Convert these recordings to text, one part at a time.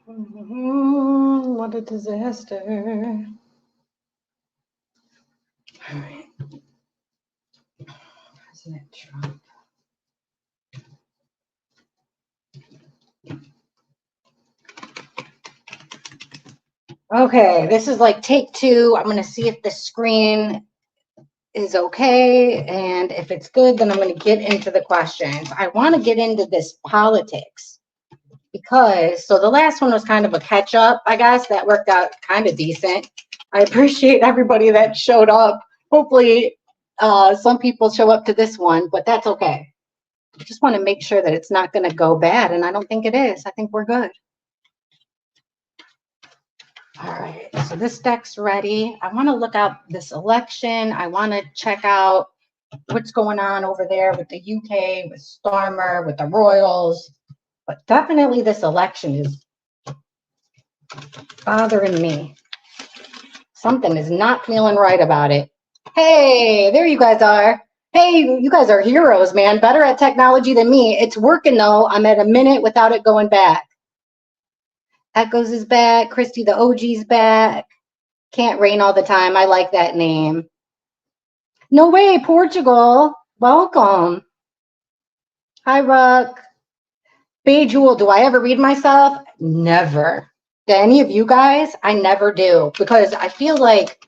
What a disaster. All right. President Trump. Okay, this is like take two. I'm going to see if the screen is okay. And if it's good, then I'm going to get into the questions. I want to get into this politics because, so the last one was kind of a catch up, I guess. That worked out kind of decent. I appreciate everybody that showed up. Hopefully, some people show up to this one, but that's okay. I just want to make sure that it's not going to go bad, and I don't think it is. I think we're good. All right, so this deck's ready. I want to look up this election. I want to check out what's going on over there with the UK, with Starmer, with the Royals. But definitely this election is bothering me. Something is not feeling right about it. Hey, there you guys are. Hey, you guys are heroes, man. Better at technology than me. It's working, though. I'm at a minute without it going back. Echoes is back. Christy the OG's back. Can't rain all the time. I like that name. No way, Portugal. Welcome. Hi, Ruck. Bejewel, do I ever read myself? Never. Do any of you guys? I never do, because I feel like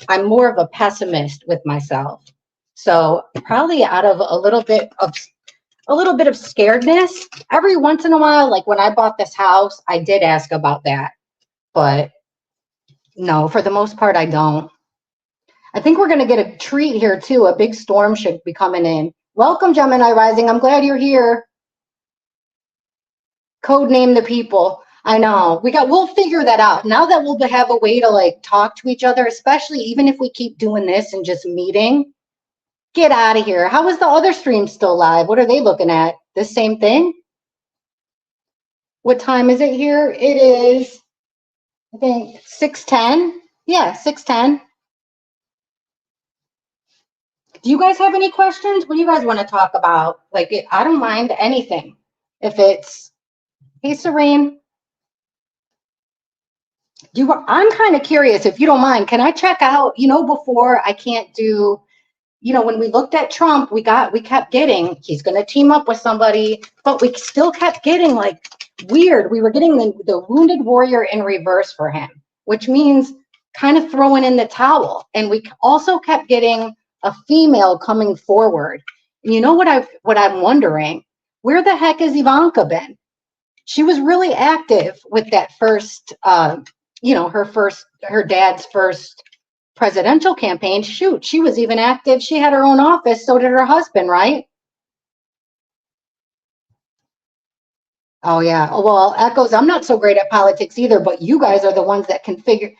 I'm more of a pessimist with myself. So probably out of a little bit of scaredness. Every once in a while, like when I bought this house, I did ask about that. But no, for the most part, I don't. I think we're going to get a treat here too. A big storm should be coming in. Welcome, Gemini Rising. I'm glad you're here. Codename the people. I know. We'll figure that out. Now that we'll have a way to like talk to each other, especially even if we keep doing this and just meeting. Get out of here. How is the other stream still live? What are they looking at? The same thing? What time is it here? It is, I think, 6:10. Yeah, 6:10. Do you guys have any questions? What do you guys want to talk about? Like, I don't mind anything. If it's, hey, Serene. I'm kind of curious, if you don't mind, can I check out, before I can't do, when we looked at Trump, we kept getting, he's going to team up with somebody, but we still kept getting like weird. We were getting the wounded warrior in reverse for him, which means kind of throwing in the towel. And we also kept getting a female coming forward. And you know what I'm wondering? Where the heck has Ivanka been? She was really active with that first, her dad's first presidential campaign. Shoot, she was even active. She had her own office. So did her husband, right? Oh, yeah. Well, Echoes, I'm not so great at politics either, but you guys are the ones that can figure.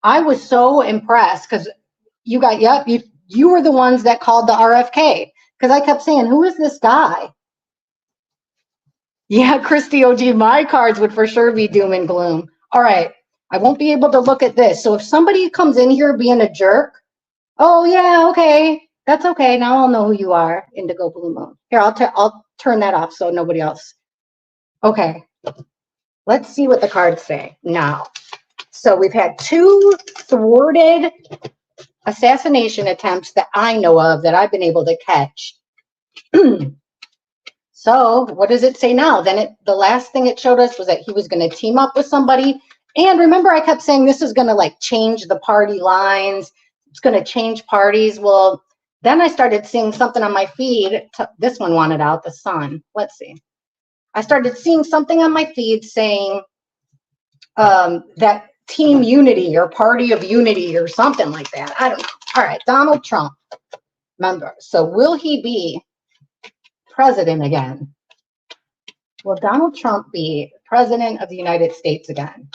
I was so impressed because you were the ones that called the RFK, because I kept saying, who is this guy? Yeah, Christy OG, my cards would for sure be doom and gloom. All right. I won't be able to look at this. So if somebody comes in here being a jerk, oh, yeah, okay. That's okay. Now I'll know who you are, Indigo Blue Moon. Here, I'll turn that off so nobody else. Okay. Let's see what the cards say now. So we've had 2 thwarted assassination attempts that I know of that I've been able to catch. So what does it say now? Then the last thing it showed us was that he was going to team up with somebody. And remember, I kept saying this is going to like change the party lines. It's going to change parties. Well, then I started seeing something on my feed. This one wanted out, the sun. Let's see. I started seeing something on my feed saying that team unity or party of unity or something like that. I don't know. All right, Donald Trump. Remember, so will he be president again? Will Donald Trump be president of the United States again?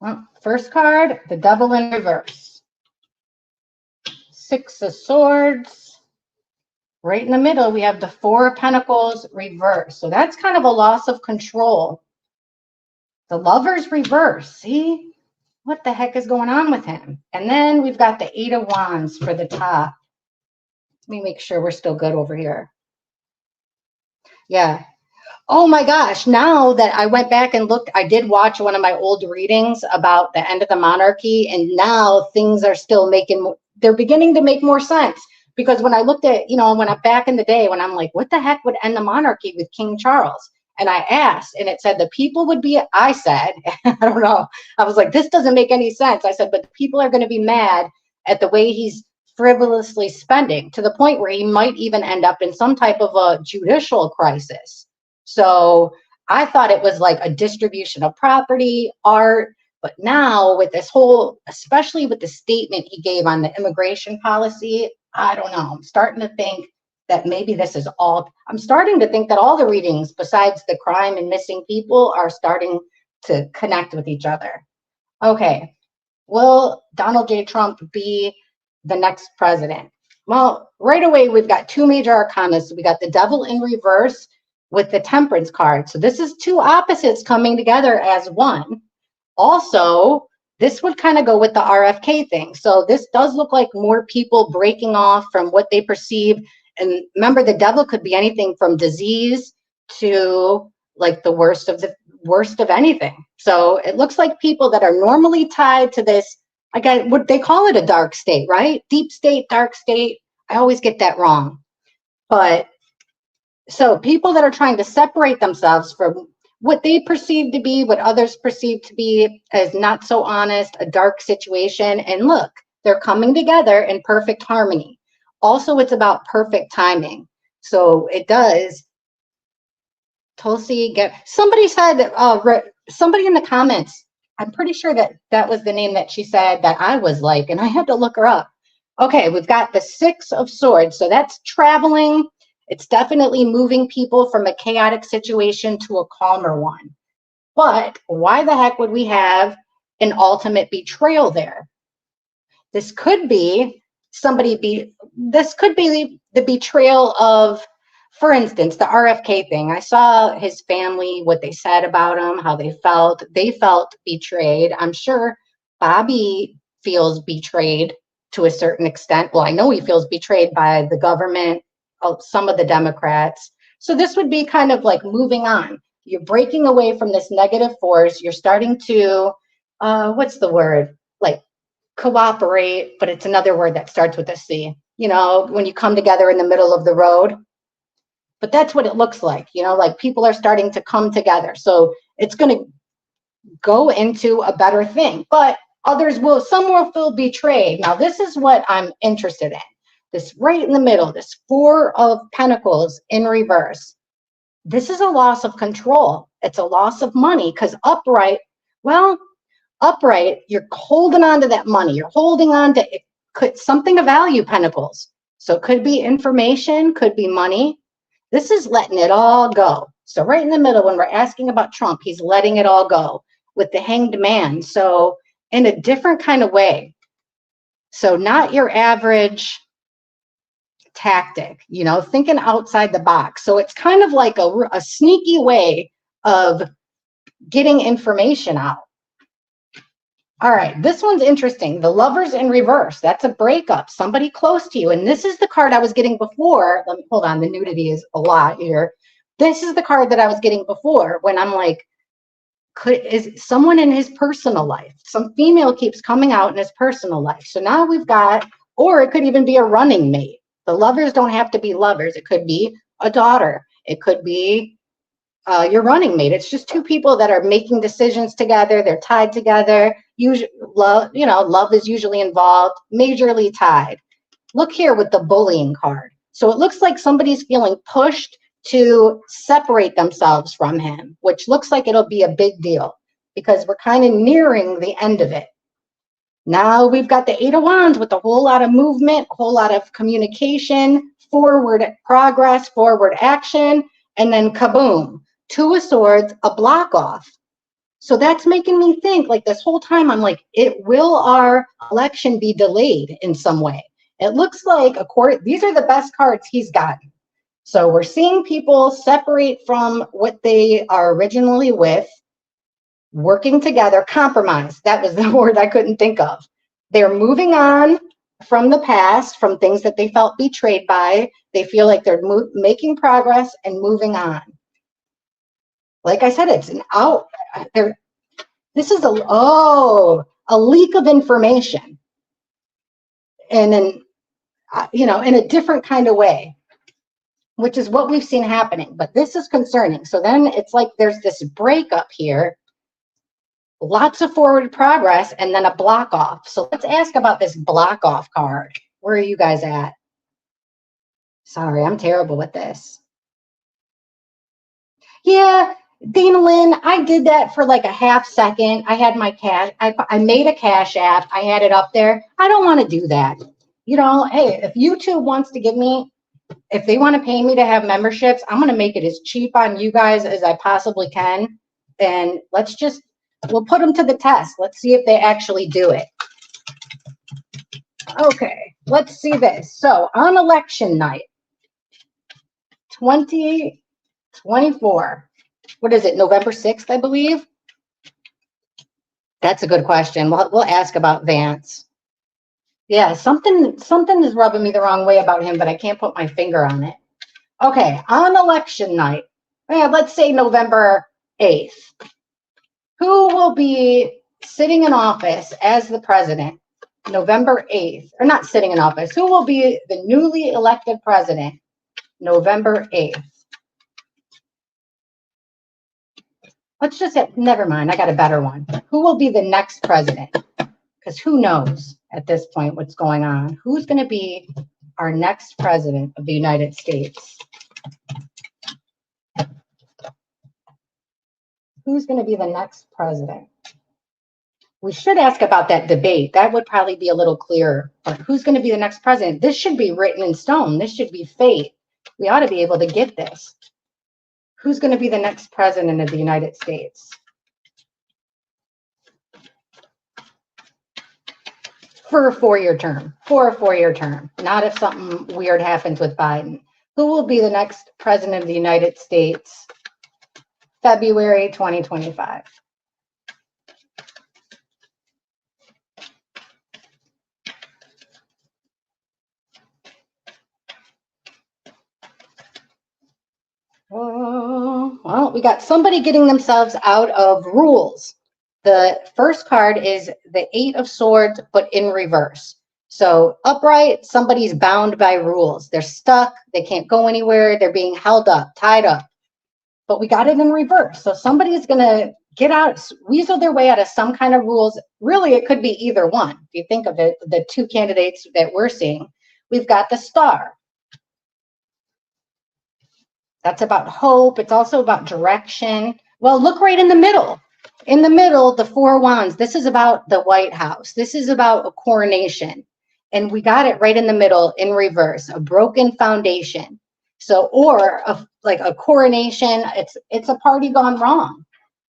Well, first card, the devil in reverse. 6 of Swords. Right in the middle, we have the 4 of Pentacles reverse. So that's kind of a loss of control. The Lovers reverse. See? What the heck is going on with him? And then we've got the Eight of Wands for the top. Let me make sure we're still good over here. Yeah. Oh my gosh. Now that I went back and looked, I did watch one of my old readings about the end of the monarchy. And now things are still they're beginning to make more sense. Because when I looked at, when I'm back in the day, when I'm like, what the heck would end the monarchy with King Charles? And I asked, and it said the people would be, I said, I don't know. I was like, this doesn't make any sense. I said, but the people are going to be mad at the way he's frivolously spending, to the point where he might even end up in some type of a judicial crisis. So I thought it was like a distribution of property, art. But now with this whole, especially with the statement he gave on the immigration policy, I don't know. I'm starting to think that maybe this is all, I'm starting to think that all the readings besides the crime and missing people are starting to connect with each other. Okay, will Donald J. Trump be the next president? Well, right away, we've got two major arcana. So we got the Devil in reverse with the Temperance card. So this is two opposites coming together as one. Also, this would kind of go with the RFK thing. So this does look like more people breaking off from what they perceive. And remember, the devil could be anything from disease to like the worst of anything. So it looks like people that are normally tied to this, what they call it, a dark state, right? Deep state, dark state. I always get that wrong. But so people that are trying to separate themselves from what they perceive to be, what others perceive to be as not so honest, a dark situation. And look, they're coming together in perfect harmony. Also, it's about perfect timing. So it does. Tulsi, somebody said, somebody in the comments, I'm pretty sure that was the name that she said that I was like, and I had to look her up. Okay, we've got the Six of Swords. So that's traveling. It's definitely moving people from a chaotic situation to a calmer one. But why the heck would we have an ultimate betrayal there? This could be this could be the betrayal of, for instance, the RFK thing. I saw his family, what they said about him, how they felt. They felt betrayed. I'm sure Bobby feels betrayed to a certain extent. Well, I know he feels betrayed by the government, some of the Democrats. So this would be kind of like moving on. You're breaking away from this negative force. You're starting to, what's the word? Like cooperate, but it's another word that starts with a C. When you come together in the middle of the road. But that's what it looks like, like people are starting to come together. So it's going to go into a better thing. But some will feel betrayed. Now, this is what I'm interested in. This right in the middle, this Four of Pentacles in reverse. This is a loss of control. It's a loss of money because upright, you're holding on to that money. You're holding on to it. Could something of value, Pentacles. So it could be information, could be money. This is letting it all go. So right in the middle, when we're asking about Trump, he's letting it all go with the Hanged Man. So in a different kind of way. So not your average tactic, thinking outside the box. So it's kind of like a sneaky way of getting information out. All right, this one's interesting. The Lovers in reverse. That's a breakup, somebody close to you. And this is the card I was getting before. Hold on, the nudity is a lot here. This is the card that I was getting before when I'm like, is someone in his personal life? Some female keeps coming out in his personal life. So now we've got, or it could even be a running mate. The lovers don't have to be lovers. It could be a daughter. It could be your running mate. It's just two people that are making decisions together. They're tied together. Love is usually involved, majorly tied. Look here with the bullying card. So it looks like somebody's feeling pushed to separate themselves from him, which looks like it'll be a big deal because we're kind of nearing the end of it. Now we've got the Eight of Wands with a whole lot of movement, a whole lot of communication, forward progress, forward action, and then kaboom, Two of Swords, a block off. So that's making me think, like this whole time, I'm like, will our election be delayed in some way? It looks like these are the best cards he's gotten. So we're seeing people separate from what they are originally with. working together, compromise. That was the word I couldn't think of. They're moving on from the past, from things that they felt betrayed by. They feel like they're making progress and moving on. Like I said, it's an out. This is a leak of information, and then in a different kind of way, which is what we've seen happening. But this is concerning. So then it's like there's this breakup here. Lots of forward progress and then a block off. So let's ask about this block off card. Where are you guys at? Sorry, I'm terrible with this. Yeah, Dana Lynn, I did that for like a half second. I had my cash. I made a Cash App. I had it up there. I don't want to do that. Hey, if YouTube wants to give me, if they want to pay me to have memberships, I'm going to make it as cheap on you guys as I possibly can. And we'll put them to the test. Let's see if they actually do it. Okay, let's see this. So on election night, 2024, what is it, November 6th, I believe? That's a good question. We'll ask about Vance. Yeah, something is rubbing me the wrong way about him, but I can't put my finger on it. Okay, on election night, let's say November 8th. Who will be sitting in office as the president November 8th? Or not sitting in office. Who will be the newly elected president November 8th? Let's just say, never mind, I got a better one. Who will be the next president? Because who knows at this point what's going on? Who's going to be our next president of the United States? Who's going to be the next president? We should ask about that debate. That would probably be a little clearer. But who's going to be the next president? This should be written in stone. This should be fate. We ought to be able to get this. Who's going to be the next president of the United States? For a four-year term. For a four-year term. Not if something weird happens with Biden. Who will be the next president of the United States? February 2025. Well, we got somebody getting themselves out of rules. The first card is the 8 of Swords, but in reverse. So upright, somebody's bound by rules. They're stuck. They can't go anywhere. They're being held up, tied up. But we got it in reverse. So somebody is going to get out, weasel their way out of some kind of rules. Really, it could be either one. If you think of it, the two candidates that we're seeing, we've got the Star. That's about hope. It's also about direction. Well, look right in the middle. In the middle, the 4 Wands. This is about the White House. This is about a coronation. And we got it right in the middle in reverse, a broken foundation. So, or like a coronation, it's a party gone wrong.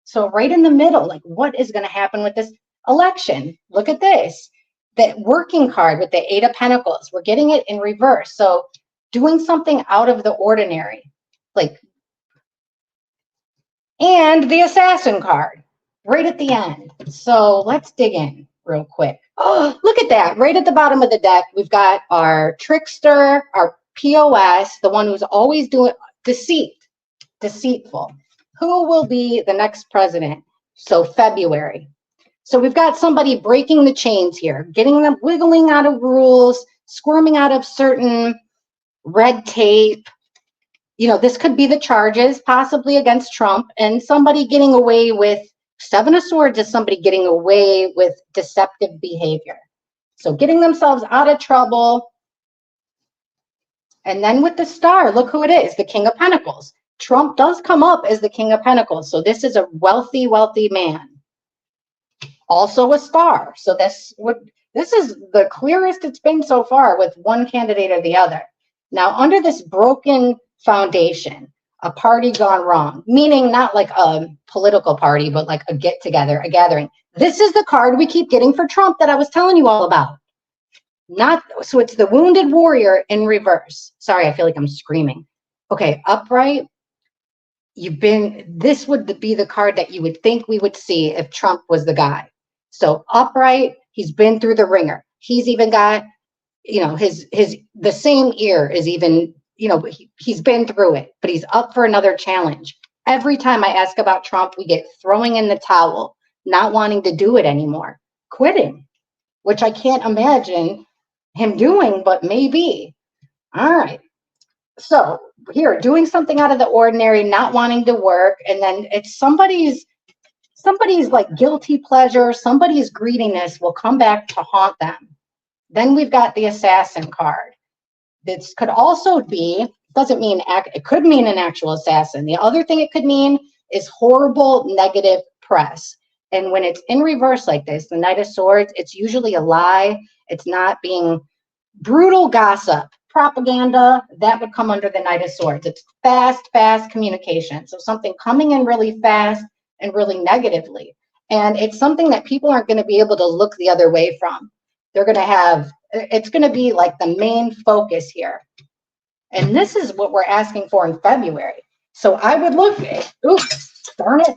So right in the middle, like what is going to happen with this election? Look at this. That working card with the 8 of Pentacles. We're getting it in reverse. So doing something out of the ordinary. And the Assassin card right at the end. So let's dig in real quick. Oh, look at that. Right at the bottom of the deck, we've got our trickster, our POS, the one who's always doing deceitful. Who will be the next president? So February. So we've got somebody breaking the chains here, getting them wiggling out of rules, squirming out of certain red tape. This could be the charges possibly against Trump, and somebody getting away with 7 of Swords is somebody getting away with deceptive behavior. So getting themselves out of trouble. And then with the Star, look who it is, the King of Pentacles. Trump does come up as the King of Pentacles. So this is a wealthy, wealthy man. Also a Star. So this is the clearest it's been so far with one candidate or the other. Now, under this broken foundation, a party gone wrong, meaning not like a political party, but like a get-together, a gathering. This is the card we keep getting for Trump that I was telling you all about. So it's the Wounded Warrior in reverse. Sorry, I feel like I'm screaming. Okay, upright. this would be the card that you would think we would see if Trump was the guy. So upright, he's been through the ringer. He's even got, the same ear is even, he's been through it, but he's up for another challenge. Every time I ask about Trump, we get throwing in the towel, not wanting to do it anymore, quitting, which I can't imagine him doing, but maybe. All right. So here, doing something out of the ordinary, not wanting to work, and then it's somebody's like guilty pleasure, somebody's greediness will come back to haunt them. Then we've got the assassin card. This could also be, doesn't mean, it could mean an actual assassin. The other thing it could mean is horrible negative press. And when it's in reverse like this, the Knight of Swords, it's usually a lie. It's not being brutal gossip, propaganda, that would come under the Knight of Swords. It's fast communication. So something coming in really fast and really negatively. And it's something that people aren't going to be able to look the other way from. They're going to have, it's going to be like the main focus here. And this is what we're asking for in February. So I would look at, oops, darn it.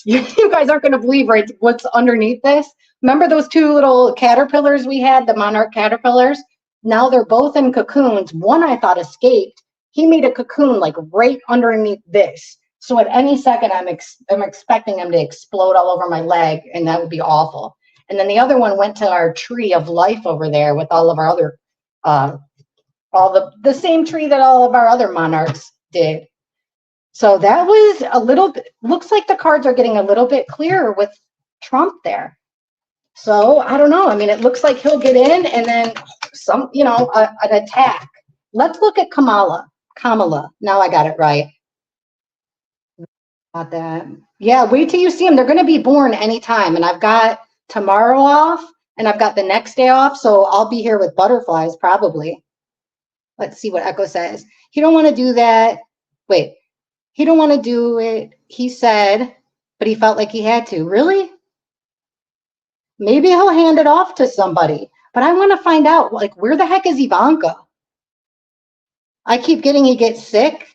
You guys aren't going to believe what's underneath this. Remember those two little caterpillars we had, the monarch caterpillars? Now they're both in cocoons. One I thought escaped. He made a cocoon like right underneath this. So at any second, I'm expecting him to explode all over my leg, and that would be awful. And then the other one went to our tree of life over there with all of our other, the same tree that all of our other monarchs did. So that was a little bit, looks like the cards are getting a little bit clearer with Trump there. So I don't know. I mean, it looks like he'll get in and then an attack. Let's look at Kamala. Now I got it right. Got that. Yeah, wait till you see them. They're going to be born anytime. And I've got tomorrow off and I've got the next day off. So I'll be here with butterflies probably. Let's see what Echo says. He don't want to do that. Wait, he don't want to do it. He said, but he felt like he had to. Really? Maybe he'll hand it off to somebody. But I want to find out, like, where the heck is Ivanka? I keep getting he gets sick.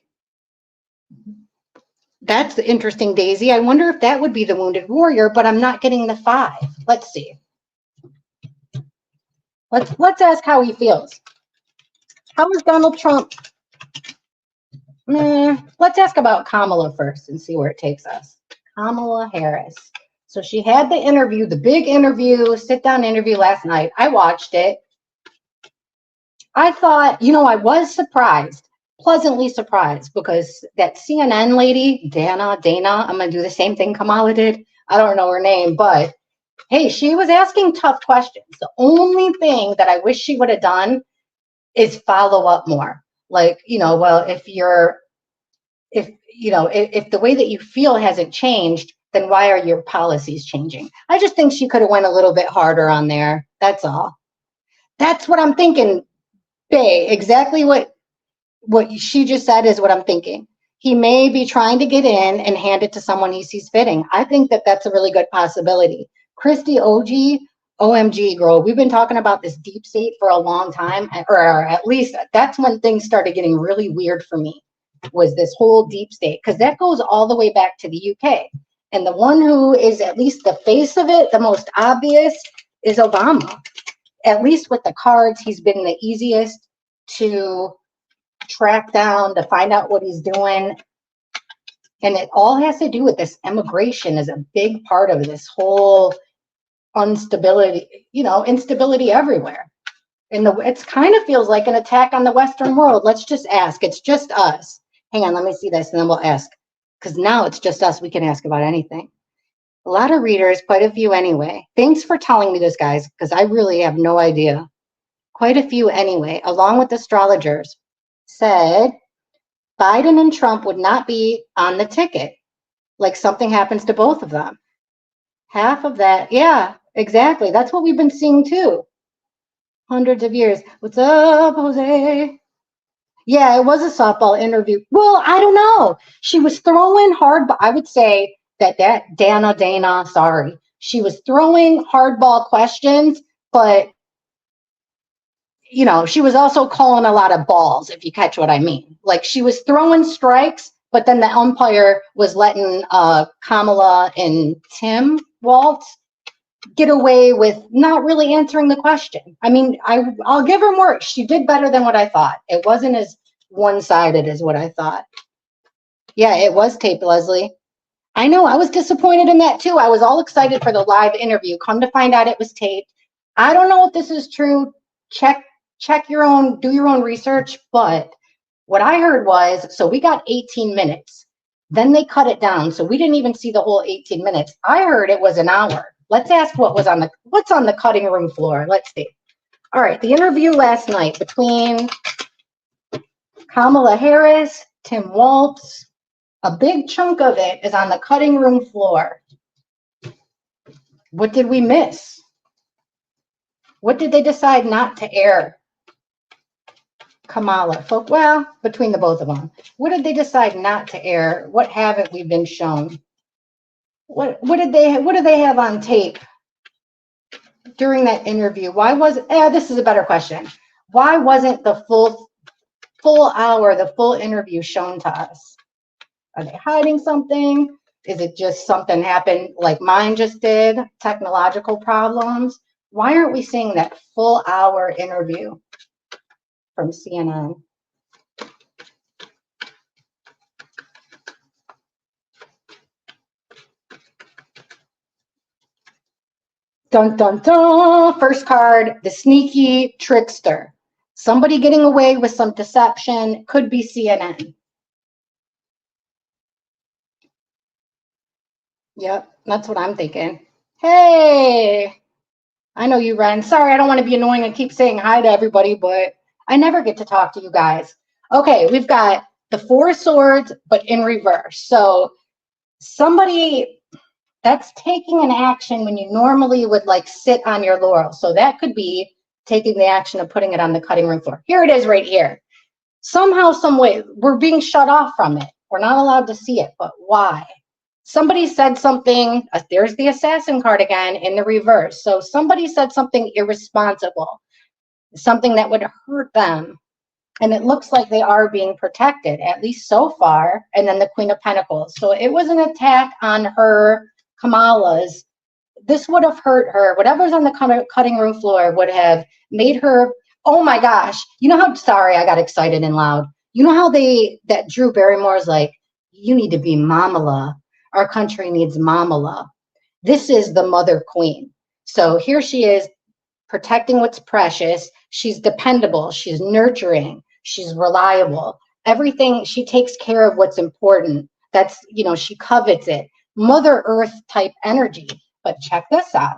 That's interesting, Daisy. I wonder if that would be the wounded warrior, but I'm not getting the 5. Let's see. Let's ask how he feels. How is Donald Trump? Let's ask about Kamala first and see where it takes us. Kamala Harris. So she had the interview, the big interview, sit-down interview last night. I watched it. I thought, I was surprised, pleasantly surprised, because that CNN lady, Dana, I'm going to do the same thing Kamala did. I don't know her name, but hey, she was asking tough questions. The only thing that I wish she would have done is follow up more. Like, well, if the way that you feel hasn't changed, then why are your policies changing? I just think she could have went a little bit harder on there. That's all. That's what I'm thinking, Bae. Exactly what she just said is what I'm thinking. He may be trying to get in and hand it to someone he sees fitting. I think that that's a really good possibility. Christy OMG, girl, we've been talking about this deep state for a long time, or at least that's when things started getting really weird for me, was this whole deep state, because that goes all the way back to the UK. And the one who is at least the face of it, the most obvious, is Obama. At least with the cards, he's been the easiest to track down, to find out what he's doing. And it all has to do with this immigration is a big part of this whole instability everywhere. And it kind of feels like an attack on the Western world. Let's just ask. It's just us. Hang on, let me see this and then we'll ask. Because now it's just us. We can ask about anything. A lot of readers, quite a few anyway. Thanks for telling me this, guys, because I really have no idea. Quite a few anyway, along with astrologers, said Biden and Trump would not be on the ticket. Like something happens to both of them. Half of that, yeah, exactly. That's what we've been seeing too. Hundreds of years. What's up, Jose? Yeah, it was a softball interview. Well, I don't know. She was throwing hard, but I would say that Dana, sorry. She was throwing hardball questions, but she was also calling a lot of balls, if you catch what I mean. Like she was throwing strikes, but then the umpire was letting Kamala and Tim Waltz get away with not really answering the question. I mean, I'll give her more. She did better than what I thought. It wasn't as one-sided as what I thought. Yeah, it was taped, Leslie. I know, I was disappointed in that too. I was all excited for the live interview. Come to find out it was taped. I don't know if this is true. Check your own, do your own research. But what I heard was, so we got 18 minutes. Then they cut it down. So we didn't even see the whole 18 minutes. I heard it was an hour. Let's ask what's on the cutting room floor. Let's see. All right, the interview last night between Kamala Harris, Tim Waltz, a big chunk of it is on the cutting room floor. What did we miss? What did they decide not to air? Kamala, well, between the both of them. What did they decide not to air? What haven't we been shown? What do they have on tape during that interview? Why was this is a better question. Why wasn't the full hour, the full interview shown to us? Are they hiding something? Is it just something happened like mine just did? Technological problems? Why aren't we seeing that full hour interview from CNN? Dun, dun, dun. First card, the sneaky trickster. Somebody getting away with some deception. Could be CNN. Yep, that's what I'm thinking. Hey, I know you, Ren. Sorry, I don't want to be annoying and keep saying hi to everybody, but I never get to talk to you guys. Okay, we've got the Four of Swords, but in reverse. So somebody that's taking an action when you normally would like sit on your laurels. So that could be taking the action of putting it on the cutting room floor. Here it is right here. Somehow, some way, we're being shut off from it. We're not allowed to see it, but why? Somebody said something, there's the assassin card again in the reverse. So somebody said something irresponsible, something that would hurt them. And it looks like they are being protected, at least so far. And then the Queen of Pentacles. So it was an attack on her, Kamala's. This would have hurt her. Whatever's on the cutting room floor would have made her, oh my gosh. You know how, sorry, I got excited and loud. You know how that Drew Barrymore's like, you need to be Mamala. Our country needs Mamala. This is the mother queen. So here she is protecting what's precious. She's dependable. She's nurturing. She's reliable. Everything, she takes care of what's important. That's, you know, she covets it. Mother Earth type energy. But check this out.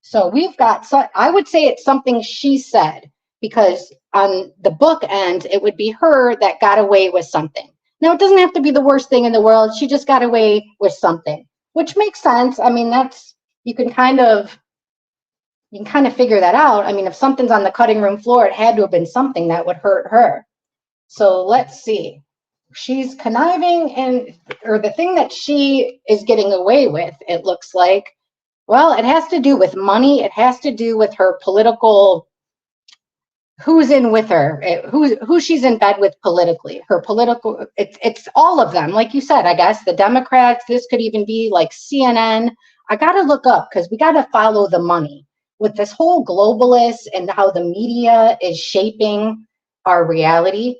So we've got, I would say it's something she said, because on the book end, it would be her that got away with something. Now, it doesn't have to be the worst thing in the world. She just got away with something, which makes sense. I mean, that's, you can kind of figure that out. I mean, if something's on the cutting room floor, it had to have been something that would hurt her. So let's see. She's conniving, or the thing that she is getting away with, it looks like, well, it has to do with money. It has to do with her political, who's in with her, who she's in bed with politically, her political, it's all of them. Like you said, I guess the Democrats, this could even be like CNN. I got to look up, because we got to follow the money with this whole globalist and how the media is shaping our reality.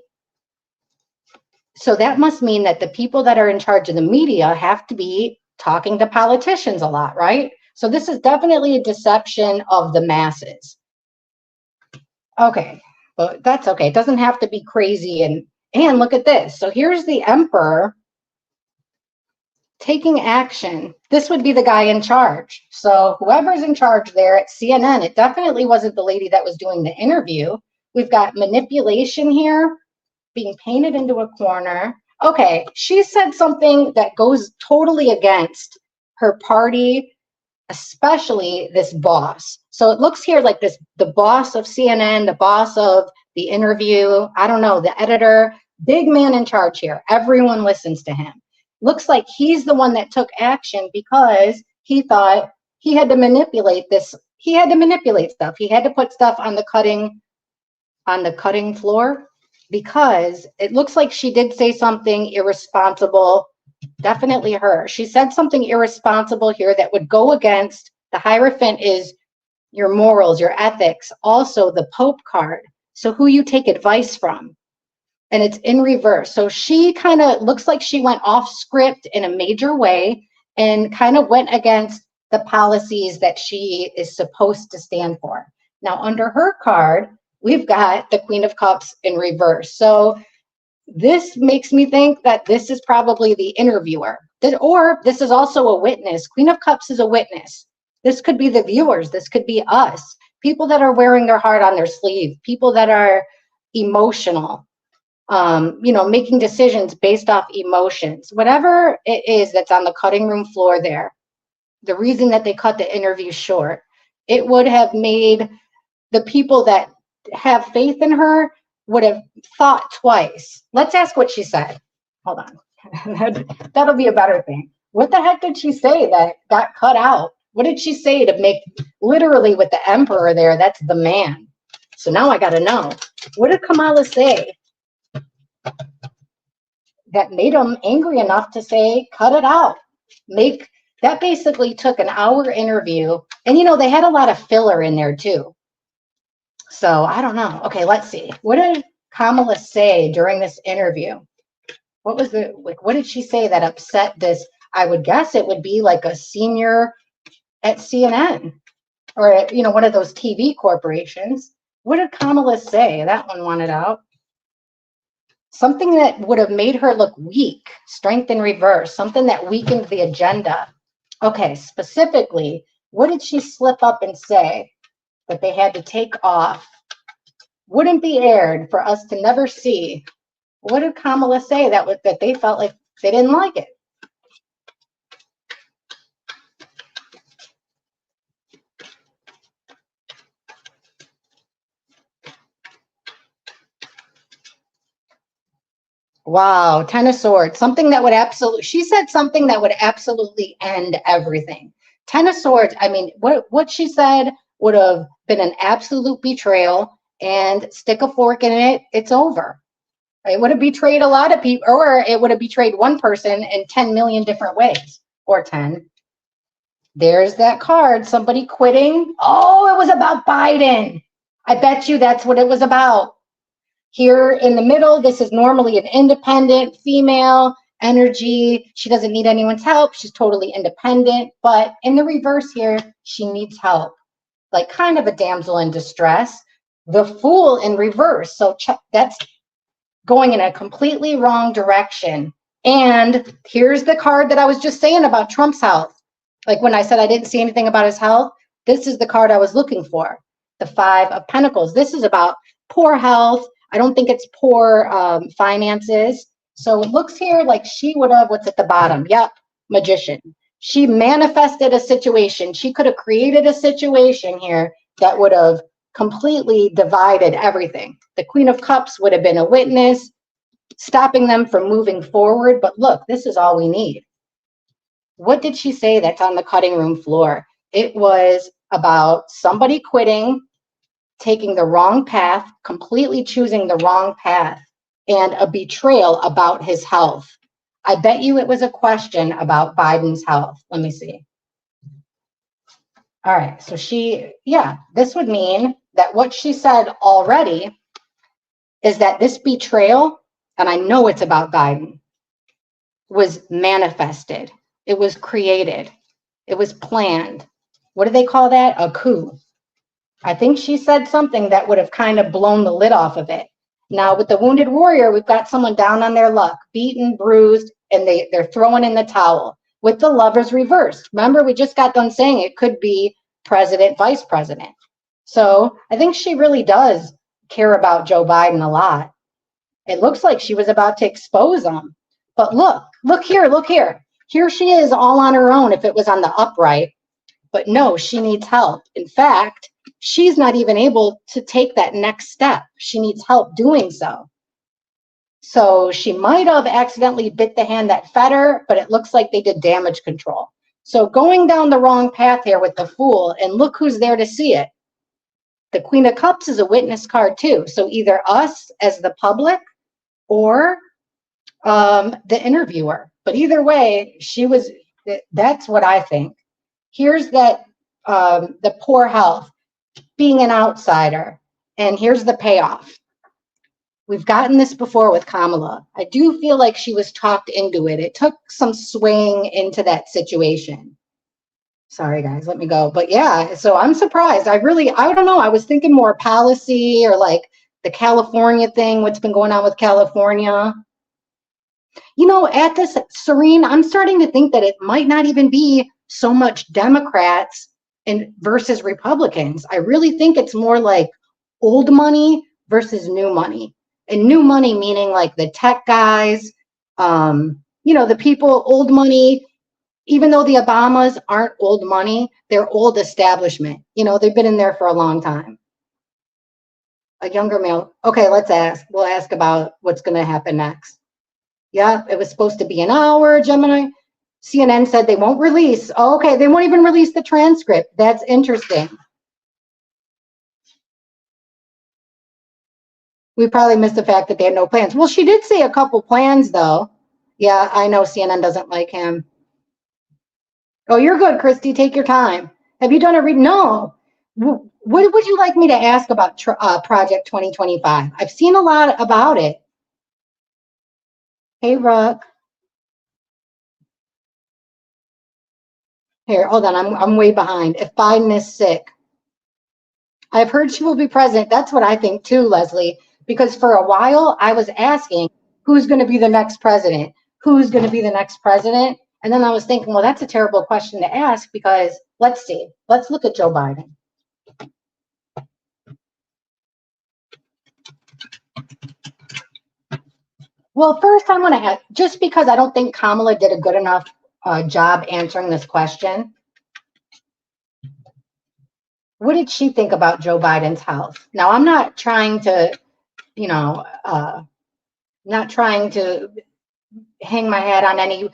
So that must mean that the people that are in charge of the media have to be talking to politicians a lot, right? So this is definitely a deception of the masses. Okay, but that's okay. It doesn't have to be crazy. And look at this. So here's the Emperor taking action. This would be the guy in charge. So whoever's in charge there at CNN, it definitely wasn't the lady that was doing the interview. We've got manipulation here, being painted into a corner. Okay, she said something that goes totally against her party, especially this boss. So it looks here like this, the boss of CNN, the boss of the interview, I don't know, the editor, big man in charge here. Everyone listens to him. Looks like he's the one that took action because he thought he had to manipulate this. He had to manipulate stuff. He had to put stuff on the cutting floor. because it looks like she did say something irresponsible. Definitely her. She said something irresponsible here that would go against the Hierophant is your morals, your ethics, also the Pope card. So who you take advice from. And it's in reverse. So she kind of looks like she went off script in a major way and kind of went against the policies that she is supposed to stand for. Now, under her card, we've got the Queen of Cups in reverse. So this makes me think that this is probably the interviewer, or this is also a witness. Queen of Cups is a witness. This could be the viewers. This could be us, people that are wearing their heart on their sleeve, people that are emotional, making decisions based off emotions, whatever it is that's on the cutting room floor there. The reason that they cut the interview short, it would have made the people that have faith in her would have thought twice. Let's ask what she said. Hold on. That'll be a better thing. What the heck did she say that got cut out? What did she say to make, literally with the emperor there, that's the man. So now I got to know. What did Kamala say that made him angry enough to say, cut it out? That basically took an hour interview. And, they had a lot of filler in there too. So I don't know. Okay, let's see. What did Kamala say during this interview? What did she say that upset this? I would guess it would be like a senior at CNN or, one of those TV corporations. What did Kamala say? That one wanted out. Something that would have made her look weak, strength in reverse, something that weakened the agenda. Okay, specifically, what did she slip up and say that they had to take off? Wouldn't be aired for us to never see. What did Kamala say that they felt like they didn't like it? Wow, Ten of Swords, something that would she said something that would absolutely end everything. Ten of Swords, I mean, what she said would have been an absolute betrayal, and stick a fork in it, it's over. It would have betrayed a lot of people, or it would have betrayed one person in 10 million different ways, or 10. There's that card, somebody quitting. Oh, it was about Biden. I bet you that's what it was about. Here in the middle, this is normally an independent female energy. She doesn't need anyone's help. She's totally independent. But in the reverse here, she needs help. Like kind of a damsel in distress. The Fool in reverse. So that's going in a completely wrong direction. And here's the card that I was just saying about Trump's health. Like when I said I didn't see anything about his health, this is the card I was looking for. The Five of Pentacles. This is about poor health. I don't think it's poor finances. So it looks here like she would have, what's at the bottom? Yep, Magician. She manifested a situation. She could have created a situation here that would have completely divided everything. The Queen of Cups would have been a witness, stopping them from moving forward. But look, this is all we need. What did she say that's on the cutting room floor? It was about somebody quitting, taking the wrong path, completely choosing the wrong path, and a betrayal about his health. I bet you it was a question about Biden's health. Let me see. All right, so this would mean that what she said already is that this betrayal, and I know it's about Biden, was manifested. It was created. It was planned. What do they call that? A coup. I think she said something that would have kind of blown the lid off of it. Now, with the Wounded Warrior, we've got someone down on their luck, beaten, bruised, and they're throwing in the towel. With the Lovers reversed. Remember, we just got done saying it could be president, vice president. So I think she really does care about Joe Biden a lot. It looks like she was about to expose him. But look here. Here she is all on her own if it was on the upright. But no, she needs help. In fact, she's not even able to take that next step. She needs help doing so. So she might have accidentally bit the hand that fed her, but it looks like they did damage control. So going down the wrong path here with the Fool, and look who's there to see it. the Queen of Cups is a witness card too. So either us as the public or the interviewer. But either way, that's what I think. Here's that, the poor health, being an outsider, and here's the payoff. We've gotten this before with Kamala. I do feel like she was talked into it. It took some swing into that situation. Sorry, guys, let me go. But yeah, so I'm surprised. I don't know. I was thinking more policy or like the California thing, what's been going on with California. You know, at this, Serene, I'm starting to think that it might not even be so much Democrats versus Republicans. I really think it's more like old money versus new money. And new money meaning like the tech guys, the people, old money, even though the Obamas aren't old money, they're old establishment. They've been in there for a long time. A younger male. Okay, let's ask. We'll ask about what's going to happen next. Yeah, it was supposed to be an hour, Gemini. CNN said they won't release. Oh, okay, they won't even release the transcript. That's interesting. We probably missed the fact that they had no plans. Well, she did say a couple plans, though. Yeah, I know CNN doesn't like him. Oh, you're good, Christy. Take your time. Have you done a read? No. What would you like me to ask about Project 2025? I've seen a lot about it. Hey, Ruck. Here, hold on. I'm way behind. If Biden is sick, I've heard she will be president. That's what I think too, Leslie. Because for a while I was asking, who's going to be the next president? Who's going to be the next president? And then I was thinking, well, that's a terrible question to ask because let's see. Let's look at Joe Biden. Well, first I want to add, just because I don't think Kamala did a good enough job answering this question. What did she think about Joe Biden's health? Now, I'm not trying to, not trying to hang my hat on any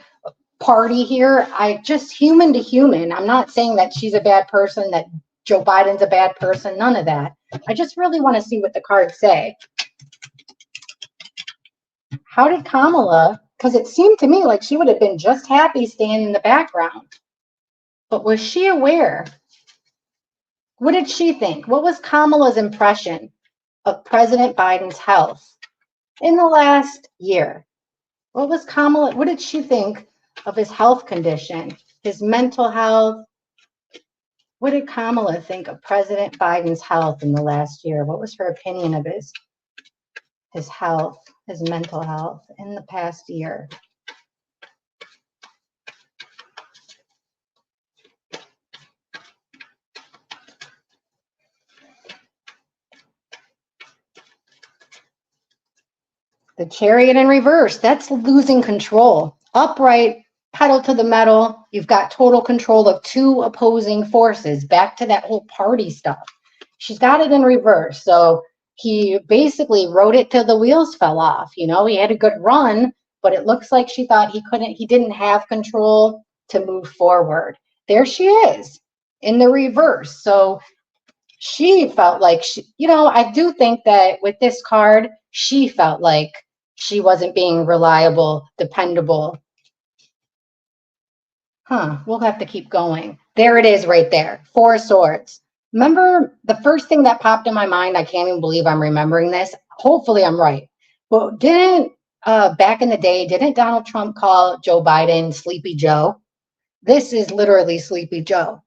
party here. I just human to human. I'm not saying that she's a bad person, that Joe Biden's a bad person, none of that. I just really want to see what the cards say. How did Kamala, because it seemed to me like she would have been just happy staying in the background. But was she aware? What did she think? What was Kamala's impression of President Biden's health in the last year? What did she think of his health condition, his mental health? What did Kamala think of President Biden's health in the last year? What was her opinion of his health, his mental health in the past year? The Chariot in reverse, that's losing control. Upright, pedal to the metal, you've got total control of two opposing forces. Back to that whole party stuff. She's got it in reverse. So he basically rode it till the wheels fell off. He had a good run, but it looks like she thought he didn't have control to move forward. There she is in the reverse. So she felt like I do think that with this card, she felt like she wasn't being reliable, dependable. We'll have to keep going. There it is right there. Four of Swords. Remember the first thing that popped in my mind? I can't even believe I'm remembering this. Hopefully I'm right. But back in the day, didn't Donald Trump call Joe Biden Sleepy Joe? This is literally Sleepy Joe.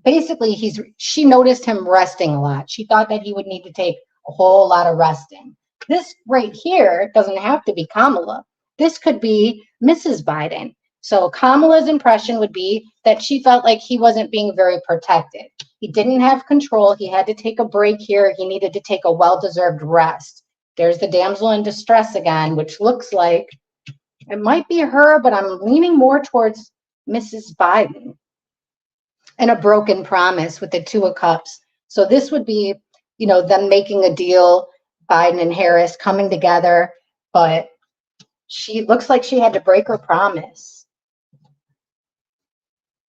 Basically, she noticed him resting a lot. She thought that he would need to take a whole lot of resting. This right here doesn't have to be Kamala. This could be Mrs. Biden. So Kamala's impression would be that she felt like he wasn't being very protected. He didn't have control. He had to take a break here. He needed to take a well-deserved rest. There's the damsel in distress again, which looks like it might be her, but I'm leaning more towards Mrs. Biden. And a broken promise with the Two of Cups. So this would be, them making a deal, Biden and Harris coming together, but she looks like she had to break her promise.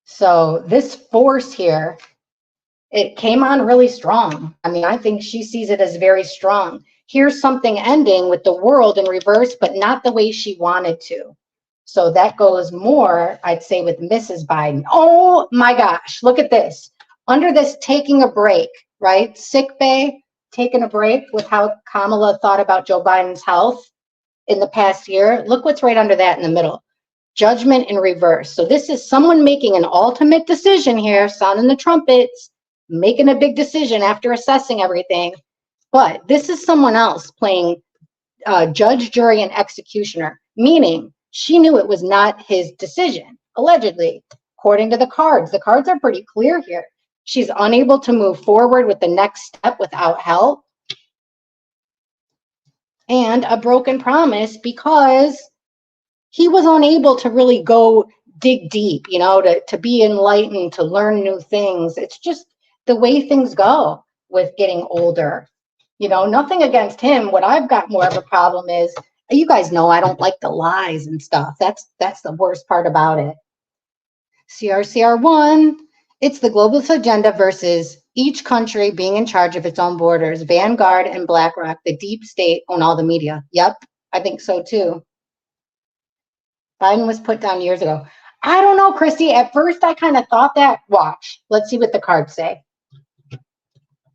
So this force here It came on really strong. I mean, I think she sees it as very strong. Here's something ending with the world in reverse, but not the way she wanted to. So that goes more, I'd say, with Mrs. Biden. Oh my gosh, look at this. Under this taking a break, right? Sick bay, taking a break with how Kamala thought about Joe Biden's health in the past year. Look what's right under that in the middle. Judgment in reverse. So this is someone making an ultimate decision here, sounding the trumpets, making a big decision after assessing everything. But this is someone else playing judge, jury, and executioner, meaning she knew it was not his decision, allegedly, according to the cards. The cards are pretty clear here. She's unable to move forward with the next step without help. And a broken promise because he was unable to really go dig deep, you know, to be enlightened, to learn new things. It's just the way things go with getting older. You know, nothing against him. What I've got more of a problem is, you guys know I don't like the lies and stuff. That's the worst part about it. CRCR1, it's the globalist agenda versus each country being in charge of its own borders. Vanguard and BlackRock, the deep state, own all the media. Yep, I think so too. Biden was put down years ago. I don't know, Christy. At first, I kind of thought that. Watch. Let's see what the cards say.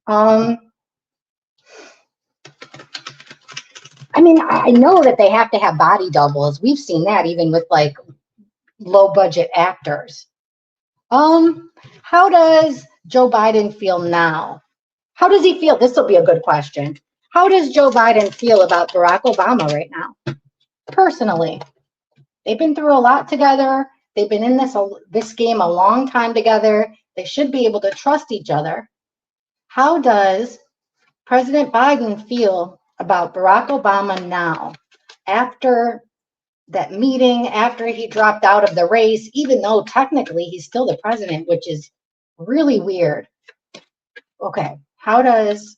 I mean, I know that they have to have body doubles. We've seen that even with like low budget actors. How does Joe Biden feel now? How does he feel? This will be a good question. How does Joe Biden feel about Barack Obama right now? Personally, they've been through a lot together. They've been in this game a long time together. They should be able to trust each other. How does President Biden feel about Barack Obama now, after that meeting, after he dropped out of the race, even though technically he's still the president, which is really weird. Okay, how does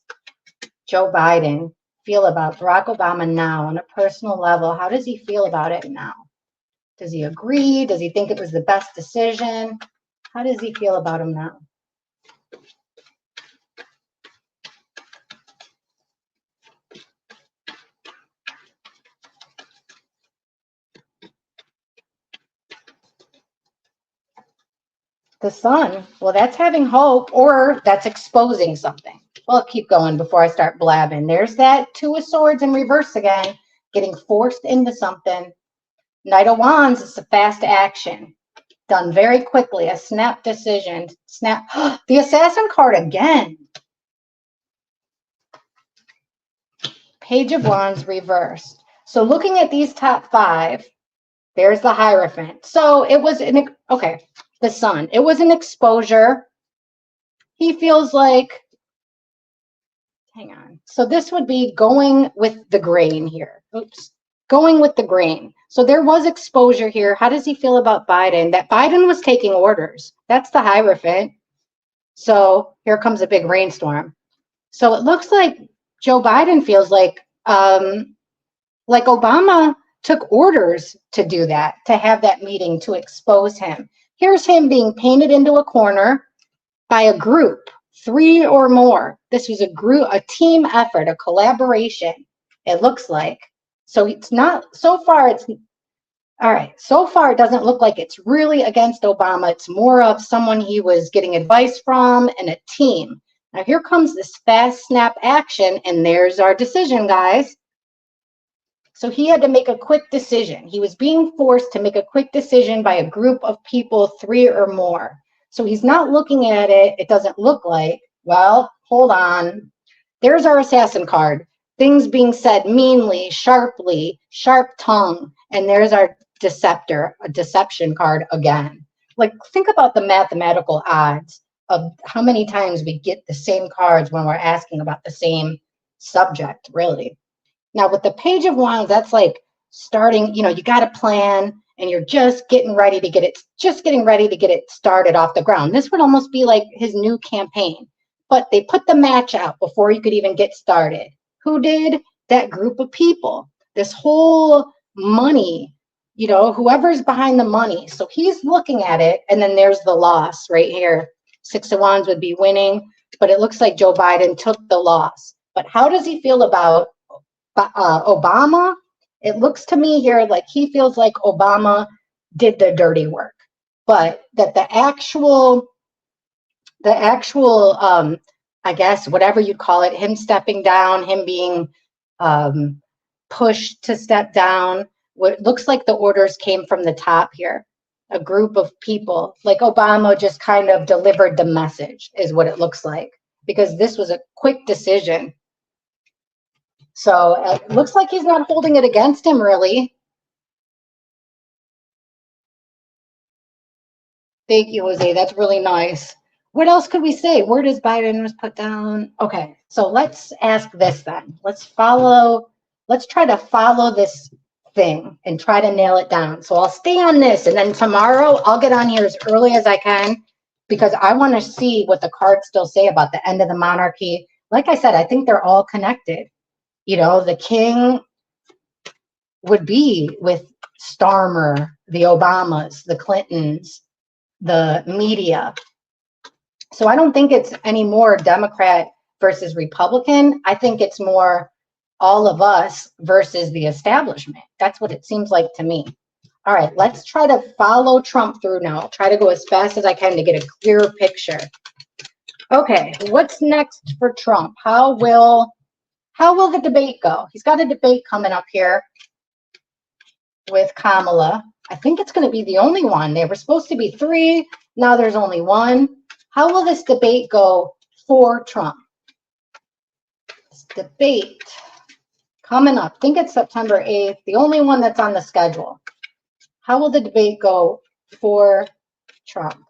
Joe Biden feel about Barack Obama now on a personal level? How does he feel about it now? Does he agree? Does he think it was the best decision? How does he feel about him now? The sun, well, that's having hope, or that's exposing something. Well, keep going before I start blabbing. There's that Two of Swords in reverse again, getting forced into something. Knight of Wands is a fast action, done very quickly, a snap decision. Snap. The Assassin card again. Page of Wands reversed. So looking at these top five, there's the Hierophant. So it was okay. The Sun. It was an exposure. He feels like, hang on. So this would be going with the grain here. Oops. Going with the grain. So there was exposure here. How does he feel about Biden? That Biden was taking orders. That's the Hierophant. So here comes a big rainstorm. So it looks like Joe Biden feels like Obama took orders to do that, to have that meeting, to expose him. Here's him being painted into a corner by a group, 3 or more. This was a group, a team effort, a collaboration, it looks like. So it's not, so far it's, all right, so far it doesn't look like it's really against Obama. It's more of someone he was getting advice from and a team. Now here comes this fast snap action, and there's our decision, guys. So he had to make a quick decision. He was being forced to make a quick decision by a group of people, 3 or more. So he's not looking at it. It doesn't look like, well, hold on. There's our Assassin card. Things being said meanly, sharply, sharp tongue. And there's our Deceptor, a deception card again. Like, think about the mathematical odds of how many times we get the same cards when we're asking about the same subject, really. Now with the Page of Wands, that's like starting, you know, you got a plan and you're just getting ready to get it started off the ground. This would almost be like his new campaign, but they put the match out before you could even get started. Who did? That group of people, this whole money, you know, whoever's behind the money. So he's looking at it, and then there's the loss right here. 6 of Wands would be winning, but it looks like Joe Biden took the loss. But how does he feel about Obama? It looks to me here like he feels like Obama did the dirty work, but that the actual I guess whatever you call it, him stepping down, him being pushed to step down, what looks like the orders came from the top here, a group of people, like Obama just kind of delivered the message is what it looks like, because this was a quick decision. So it looks like he's not holding it against him, really. Thank you, Jose. That's really nice. What else could we say? Where does Biden was put down? Okay, so let's ask this then. Let's try to follow this thing and try to nail it down. So I'll stay on this, and then tomorrow I'll get on here as early as I can, because I want to see what the cards still say about the end of the monarchy. Like I said, I think they're all connected. You know, the king would be with Starmer, the Obamas, the Clintons, the media. So I don't think it's any more Democrat versus Republican. I think it's more all of us versus the establishment. That's what it seems like to me. All right, let's try to follow Trump through now. I'll try to go as fast as I can to get a clearer picture. Okay, what's next for Trump? How will the debate go? He's got a debate coming up here with Kamala. I think it's going to be the only one. They were supposed to be 3. Now there's only 1. How will this debate go for Trump? This debate coming up. I think it's September 8th, the only one that's on the schedule. How will the debate go for Trump?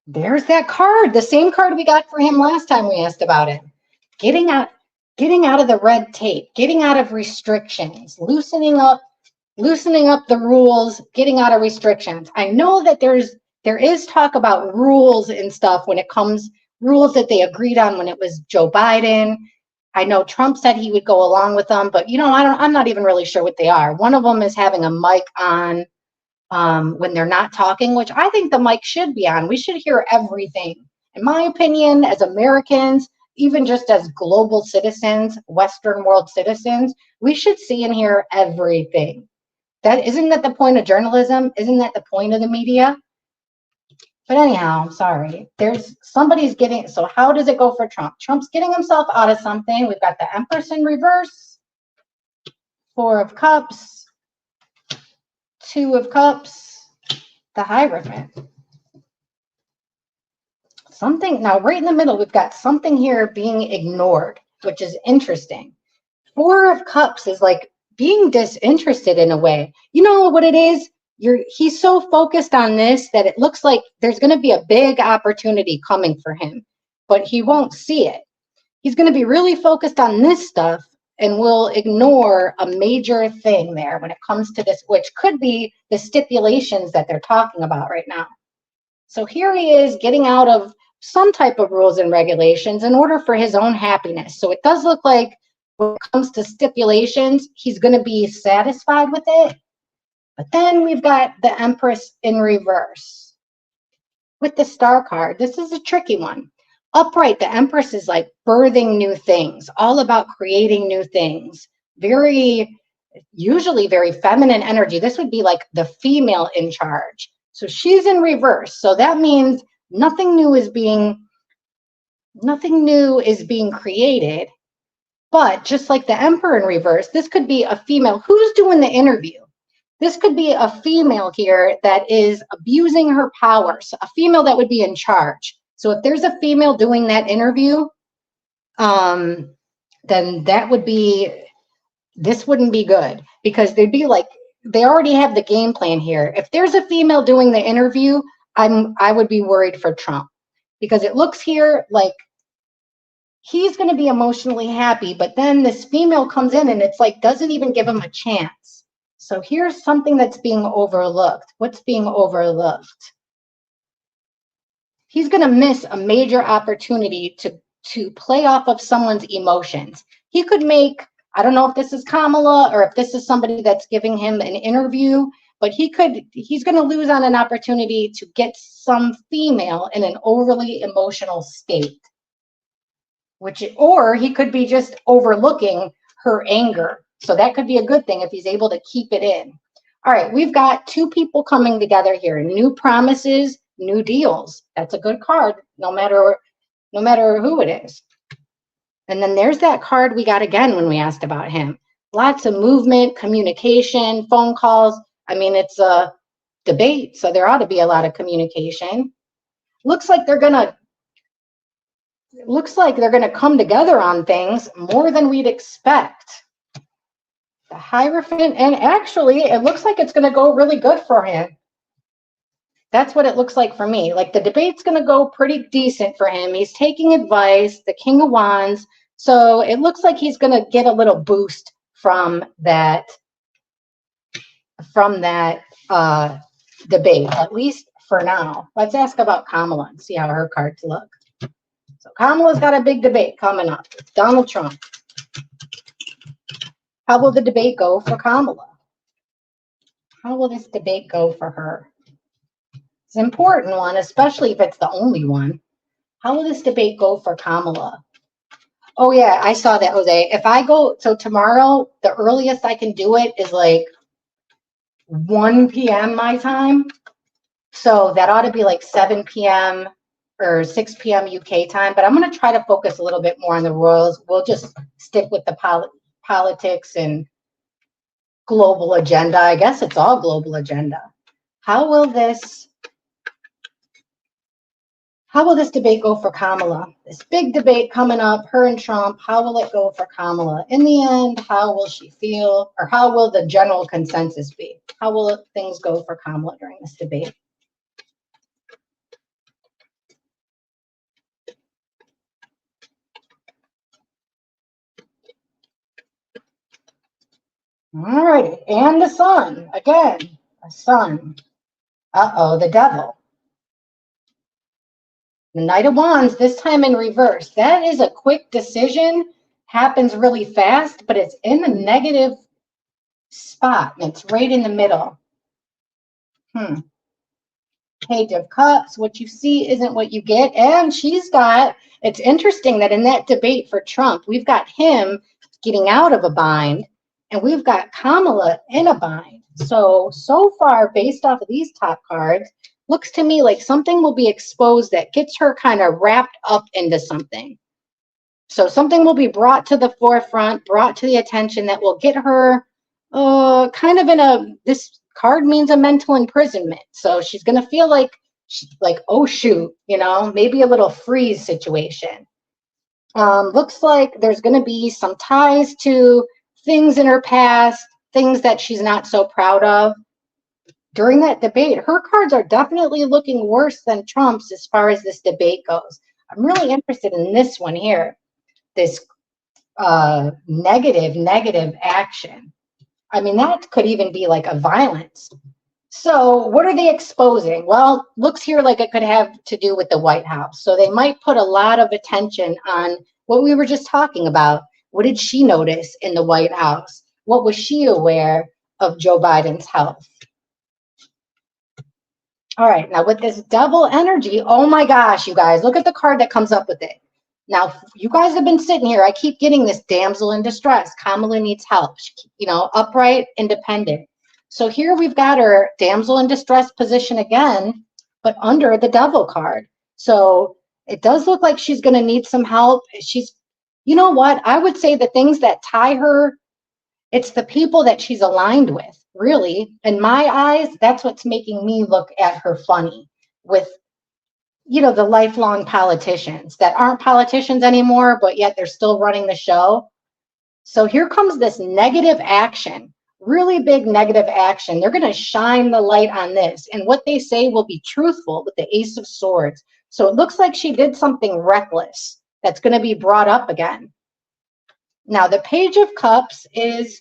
There's that card, the same card we got for him last time we asked about it. Getting out of the red tape, getting out of restrictions, loosening up the rules, getting out of restrictions. I know that there is talk about rules and stuff when it comes, rules that they agreed on when it was Joe Biden. I know Trump said he would go along with them, but I'm not even really sure what they are. One of them is having a mic on when they're not talking, which I think the mic should be on. We should hear everything. In my opinion, as Americans, even just as global citizens, Western world citizens, we should see and hear everything. Isn't that the point of journalism? Isn't that the point of the media? But anyhow, I'm sorry. So how does it go for Trump? Trump's getting himself out of something. We've got the Empress in reverse, 4 of Cups, 2 of Cups, the Hierophant. Something, now right in the middle, we've got something here being ignored, which is interesting. 4 of Cups is like being disinterested in a way. You know what it is? He's so focused on this that it looks like there's going to be a big opportunity coming for him, but he won't see it. He's going to be really focused on this stuff and will ignore a major thing there when it comes to this, which could be the stipulations that they're talking about right now. So here he is getting out of some type of rules and regulations in order for his own happiness. So it does look like when it comes to stipulations, he's going to be satisfied with it. But then we've got the Empress in reverse with the Star card. This is a tricky one. Upright, the Empress is like birthing new things, all about creating new things. Usually very feminine energy. This would be like the female in charge. So she's in reverse. So that means nothing new is being created. But just like the Emperor in reverse, this could be a female. Who's doing the interview? This could be a female here that is abusing her powers, a female that would be in charge. So if there's a female doing that interview, then this wouldn't be good, because they'd be like, they already have the game plan here. If there's a female doing the interview, I would be worried for Trump, because it looks here like he's going to be emotionally happy, but then this female comes in and it's like doesn't even give him a chance. So here's something that's being overlooked. What's being overlooked? He's going to miss a major opportunity to play off of someone's emotions. he could make, I don't know if this is Kamala or if this is somebody that's giving him an interview, but he's going to lose on an opportunity to get some female in an overly emotional state, or he could be just overlooking her anger. So that could be a good thing if he's able to keep it in. All right, we've got two people coming together here. New promises, new deals. That's a good card, no matter who it is. And then there's that card we got again when we asked about him. Lots of movement, communication, phone calls. I mean, it's a debate, so there ought to be a lot of communication. Looks like they're gonna come together on things more than we'd expect. The Hierophant, and actually it looks like it's going to go really good for him. That's what it looks like for me. Like the debate's going to go pretty decent for him. He's taking advice, the King of Wands. So it looks like he's going to get a little boost from that debate, at least for now. Let's ask about Kamala and see how her cards look. So Kamala's got a big debate coming up with Donald Trump. How will the debate go for Kamala? How will this debate go for her? It's an important one, especially if it's the only one. How will this debate go for Kamala? Oh yeah, I saw that, Jose. If I go, so tomorrow, the earliest I can do it is like 1 p.m. my time. So that ought to be like 7 p.m. or 6 p.m. UK time. But I'm going to try to focus a little bit more on the royals. We'll just stick with the politics and global agenda. I guess it's all global agenda. How will this debate go for Kamala? This big debate coming up, her and Trump. How will it go for Kamala? In the end, how will she feel, or how will the general consensus be? How will things go for Kamala during this debate? All right, and the sun, again, a sun. Uh-oh, the devil. The Knight of Wands, this time in reverse. That is a quick decision, happens really fast, but it's in the negative spot, and it's right in the middle. Page of Cups, what you see isn't what you get, and it's interesting that in that debate for Trump, we've got him getting out of a bind, and we've got Kamala in a bind. So far, based off of these top cards, looks to me like something will be exposed that gets her kind of wrapped up into something. So something will be brought to the forefront, brought to the attention that will get her kind of this card means a mental imprisonment. So she's going to feel like, oh shoot, maybe a little freeze situation. Looks like there's going to be some ties to things in her past, things that she's not so proud of. During that debate, her cards are definitely looking worse than Trump's as far as this debate goes. I'm really interested in this one here, this negative action. I mean, that could even be like a violence. So what are they exposing? Well, looks here like it could have to do with the White House. So they might put a lot of attention on what we were just talking about. What did she notice in the White House? What was she aware of Joe Biden's health? All right, now with this devil energy, oh my gosh, you guys, look at the card that comes up with it. Now, you guys have been sitting here. I keep getting this damsel in distress. Kamala needs help, upright, independent. So here we've got her damsel in distress position again, but under the devil card. So it does look like she's going to need some help. You know what? I would say the things that tie her, it's the people that she's aligned with. Really, in my eyes, that's what's making me look at her funny with, the lifelong politicians that aren't politicians anymore, but yet they're still running the show. So here comes this negative action, really big negative action. They're going to shine the light on this, and what they say will be truthful with the Ace of Swords. So it looks like she did something reckless that's going to be brought up again. Now, the Page of Cups is,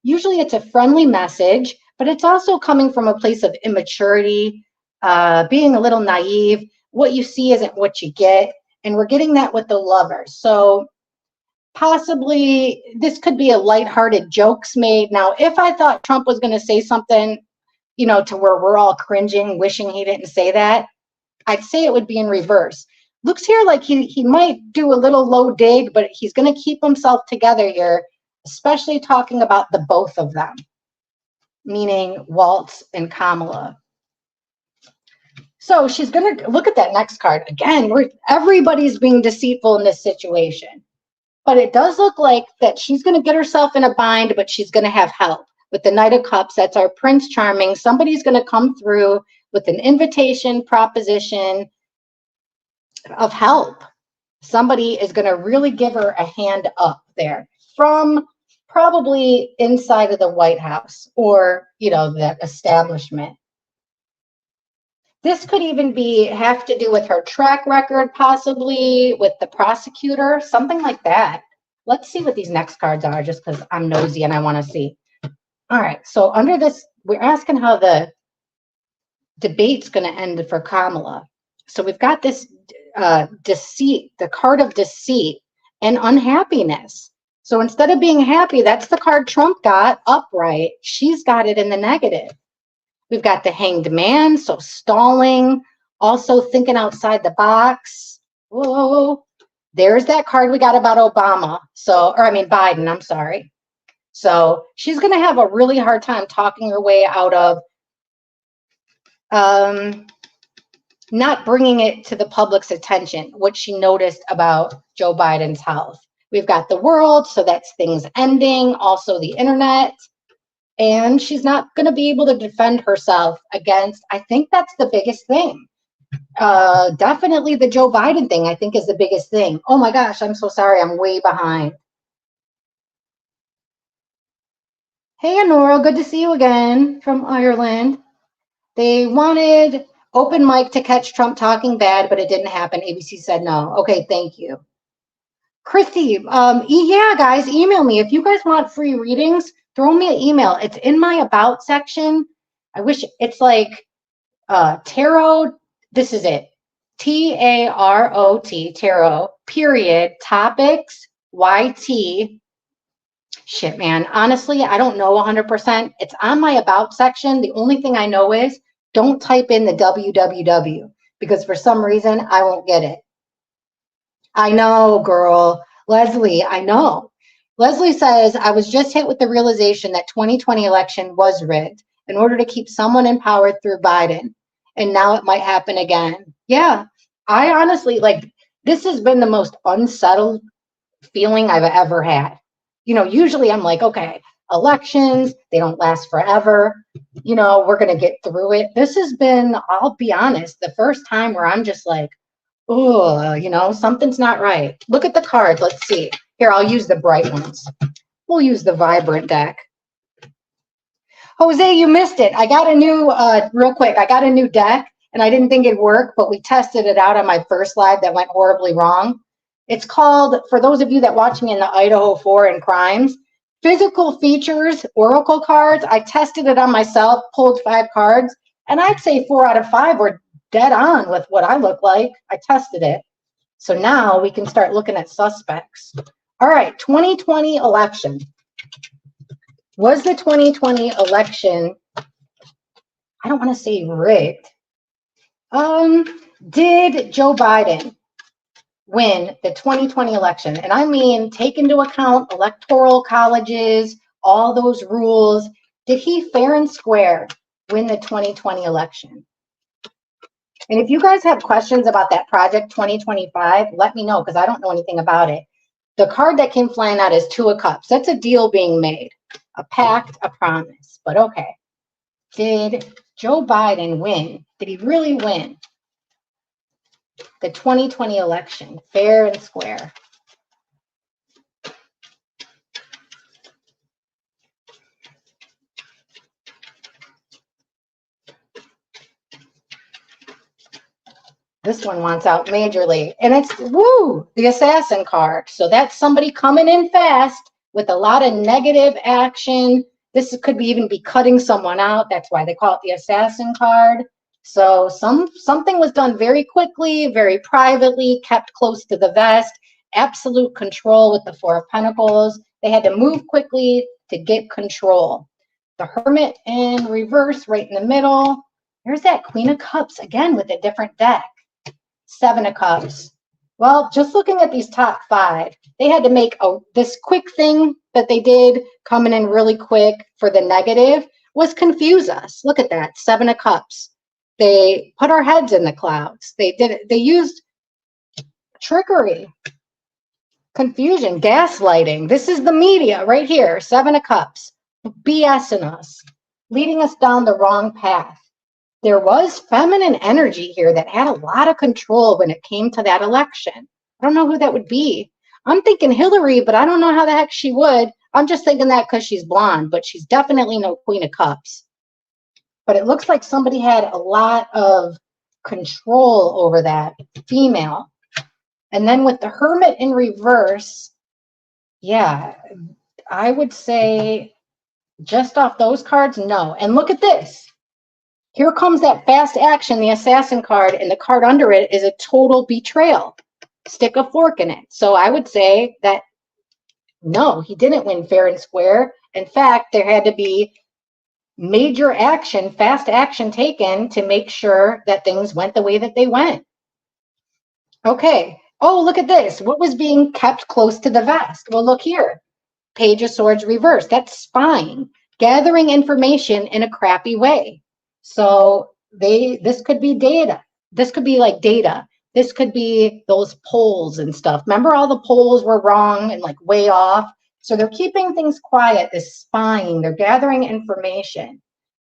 usually it's a friendly message, but it's also coming from a place of immaturity, being a little naive. What you see isn't what you get. And we're getting that with the Lovers. So Possibly this could be a lighthearted jokes made. Now, if I thought Trump was going to say something, you know, to where we're all cringing, wishing he didn't say that, I'd say it would be in reverse. Looks here like he might do a little low dig, but he's going to keep himself together here, especially talking about the both of them, meaning Waltz and Kamala. So she's going to look at that next card. Again, everybody's being deceitful in this situation. But it does look like that she's going to get herself in a bind, but she's going to have help. With the Knight of Cups, that's our Prince Charming. Somebody's going to come through with an invitation, proposition of help. Somebody is going to really give her a hand up there from probably inside of the White House or, you know, the establishment. This could even have to do with her track record, possibly with the prosecutor, something like that. Let's see what these next cards are, just because I'm nosy and I want to see. All right, so under this, we're asking how the debate's going to end for Kamala. So we've got this deceit, the card of deceit and unhappiness. So instead of being happy, that's the card Trump got upright. She's got it in the negative. We've got the Hanged Man, so stalling, also thinking outside the box. Whoa, there's that card we got about Obama. So, or I mean Biden, I'm sorry. So she's going to have a really hard time talking her way out of not bringing it to the public's attention, what she noticed about Joe Biden's health. We've got the world, so that's things ending, also the internet. And she's not going to be able to defend herself against, I think that's the biggest thing. Definitely the Joe Biden thing, I think, is the biggest thing. Oh my gosh, I'm so sorry. I'm way behind. Hey, Honora, good to see you again from Ireland. They wanted open mic to catch Trump talking bad, but it didn't happen. ABC said no. Okay, thank you. Christy, yeah, guys, email me. If you guys want free readings, throw me an email. It's in my about section. I wish it's like tarot. This is it. TAROT, tarot, period, topics, YT. Shit, man. Honestly, I don't know 100%. It's on my about section. The only thing I know is don't type in the www because for some reason I won't get it. I know, girl. Leslie, I know. Leslie says, I was just hit with the realization that 2020 election was rigged in order to keep someone in power through Biden. And now it might happen again. Yeah, I honestly, like, this has been the most unsettled feeling I've ever had. You know, usually I'm like, okay, elections, they don't last forever. You know, we're going to get through it. This has been, I'll be honest, the first time where I'm just like, oh, you know, something's not right. Look at the cards. Let's see. Here, I'll use the bright ones. We'll use the vibrant deck. Jose, you missed it. I got a new, real quick, I got a new deck, and I didn't think it'd work, but we tested it out on my first live that went horribly wrong. It's called, for those of you that watch me in the Idaho 4 and Crimes, Physical Features Oracle cards. I tested it on myself, pulled 5 cards, and I'd say 4 out of 5 were dead on with what I look like. I tested it. So now we can start looking at suspects. All right, 2020 election. Was the 2020 election, I don't want to say rigged. Did Joe Biden win the 2020 election? And I mean, take into account electoral colleges, all those rules. Did he fair and square win the 2020 election? And if you guys have questions about that project 2025, let me know because I don't know anything about it. The card that came flying out is 2 of Cups. That's a deal being made, a pact, a promise. But okay, did Joe Biden win? Did he really win the 2020 election fair and square? This one wants out majorly, and it's, woo, the Assassin card. So that's somebody coming in fast with a lot of negative action. This could even be cutting someone out. That's why they call it the Assassin card. So something was done very quickly, very privately, kept close to the vest, absolute control with the Four of Pentacles. They had to move quickly to get control. The Hermit in reverse right in the middle. There's that Queen of Cups again with a different deck. Seven of Cups. Well, just looking at these top five, they had to make this quick thing that they did coming in really quick for the negative was confuse us. Look at that, Seven of Cups. They put our heads in the clouds. They used trickery, confusion, gaslighting. This is the media right here, Seven of Cups, BSing us, leading us down the wrong path. There was feminine energy here that had a lot of control when it came to that election. I don't know who that would be. I'm thinking Hillary, but I don't know how the heck she would. I'm just thinking that because she's blonde, but she's definitely no Queen of Cups. But it looks like somebody had a lot of control over that female. And then with the Hermit in reverse, yeah, I would say just off those cards, no. And look at this. Here comes that fast action, the Assassin card, and the card under it is a total betrayal. Stick a fork in it. So I would say that no, he didn't win fair and square. In fact, there had to be major action, fast action taken to make sure that things went the way that they went. Okay. Oh, look at this. What was being kept close to the vest? Well, look here. Page of Swords reverse. That's spying. Gathering information in a crappy way. So this could be data. This could be like data. This could be those polls and stuff. Remember all the polls were wrong and like way off? So they're keeping things quiet, this spying. They're gathering information.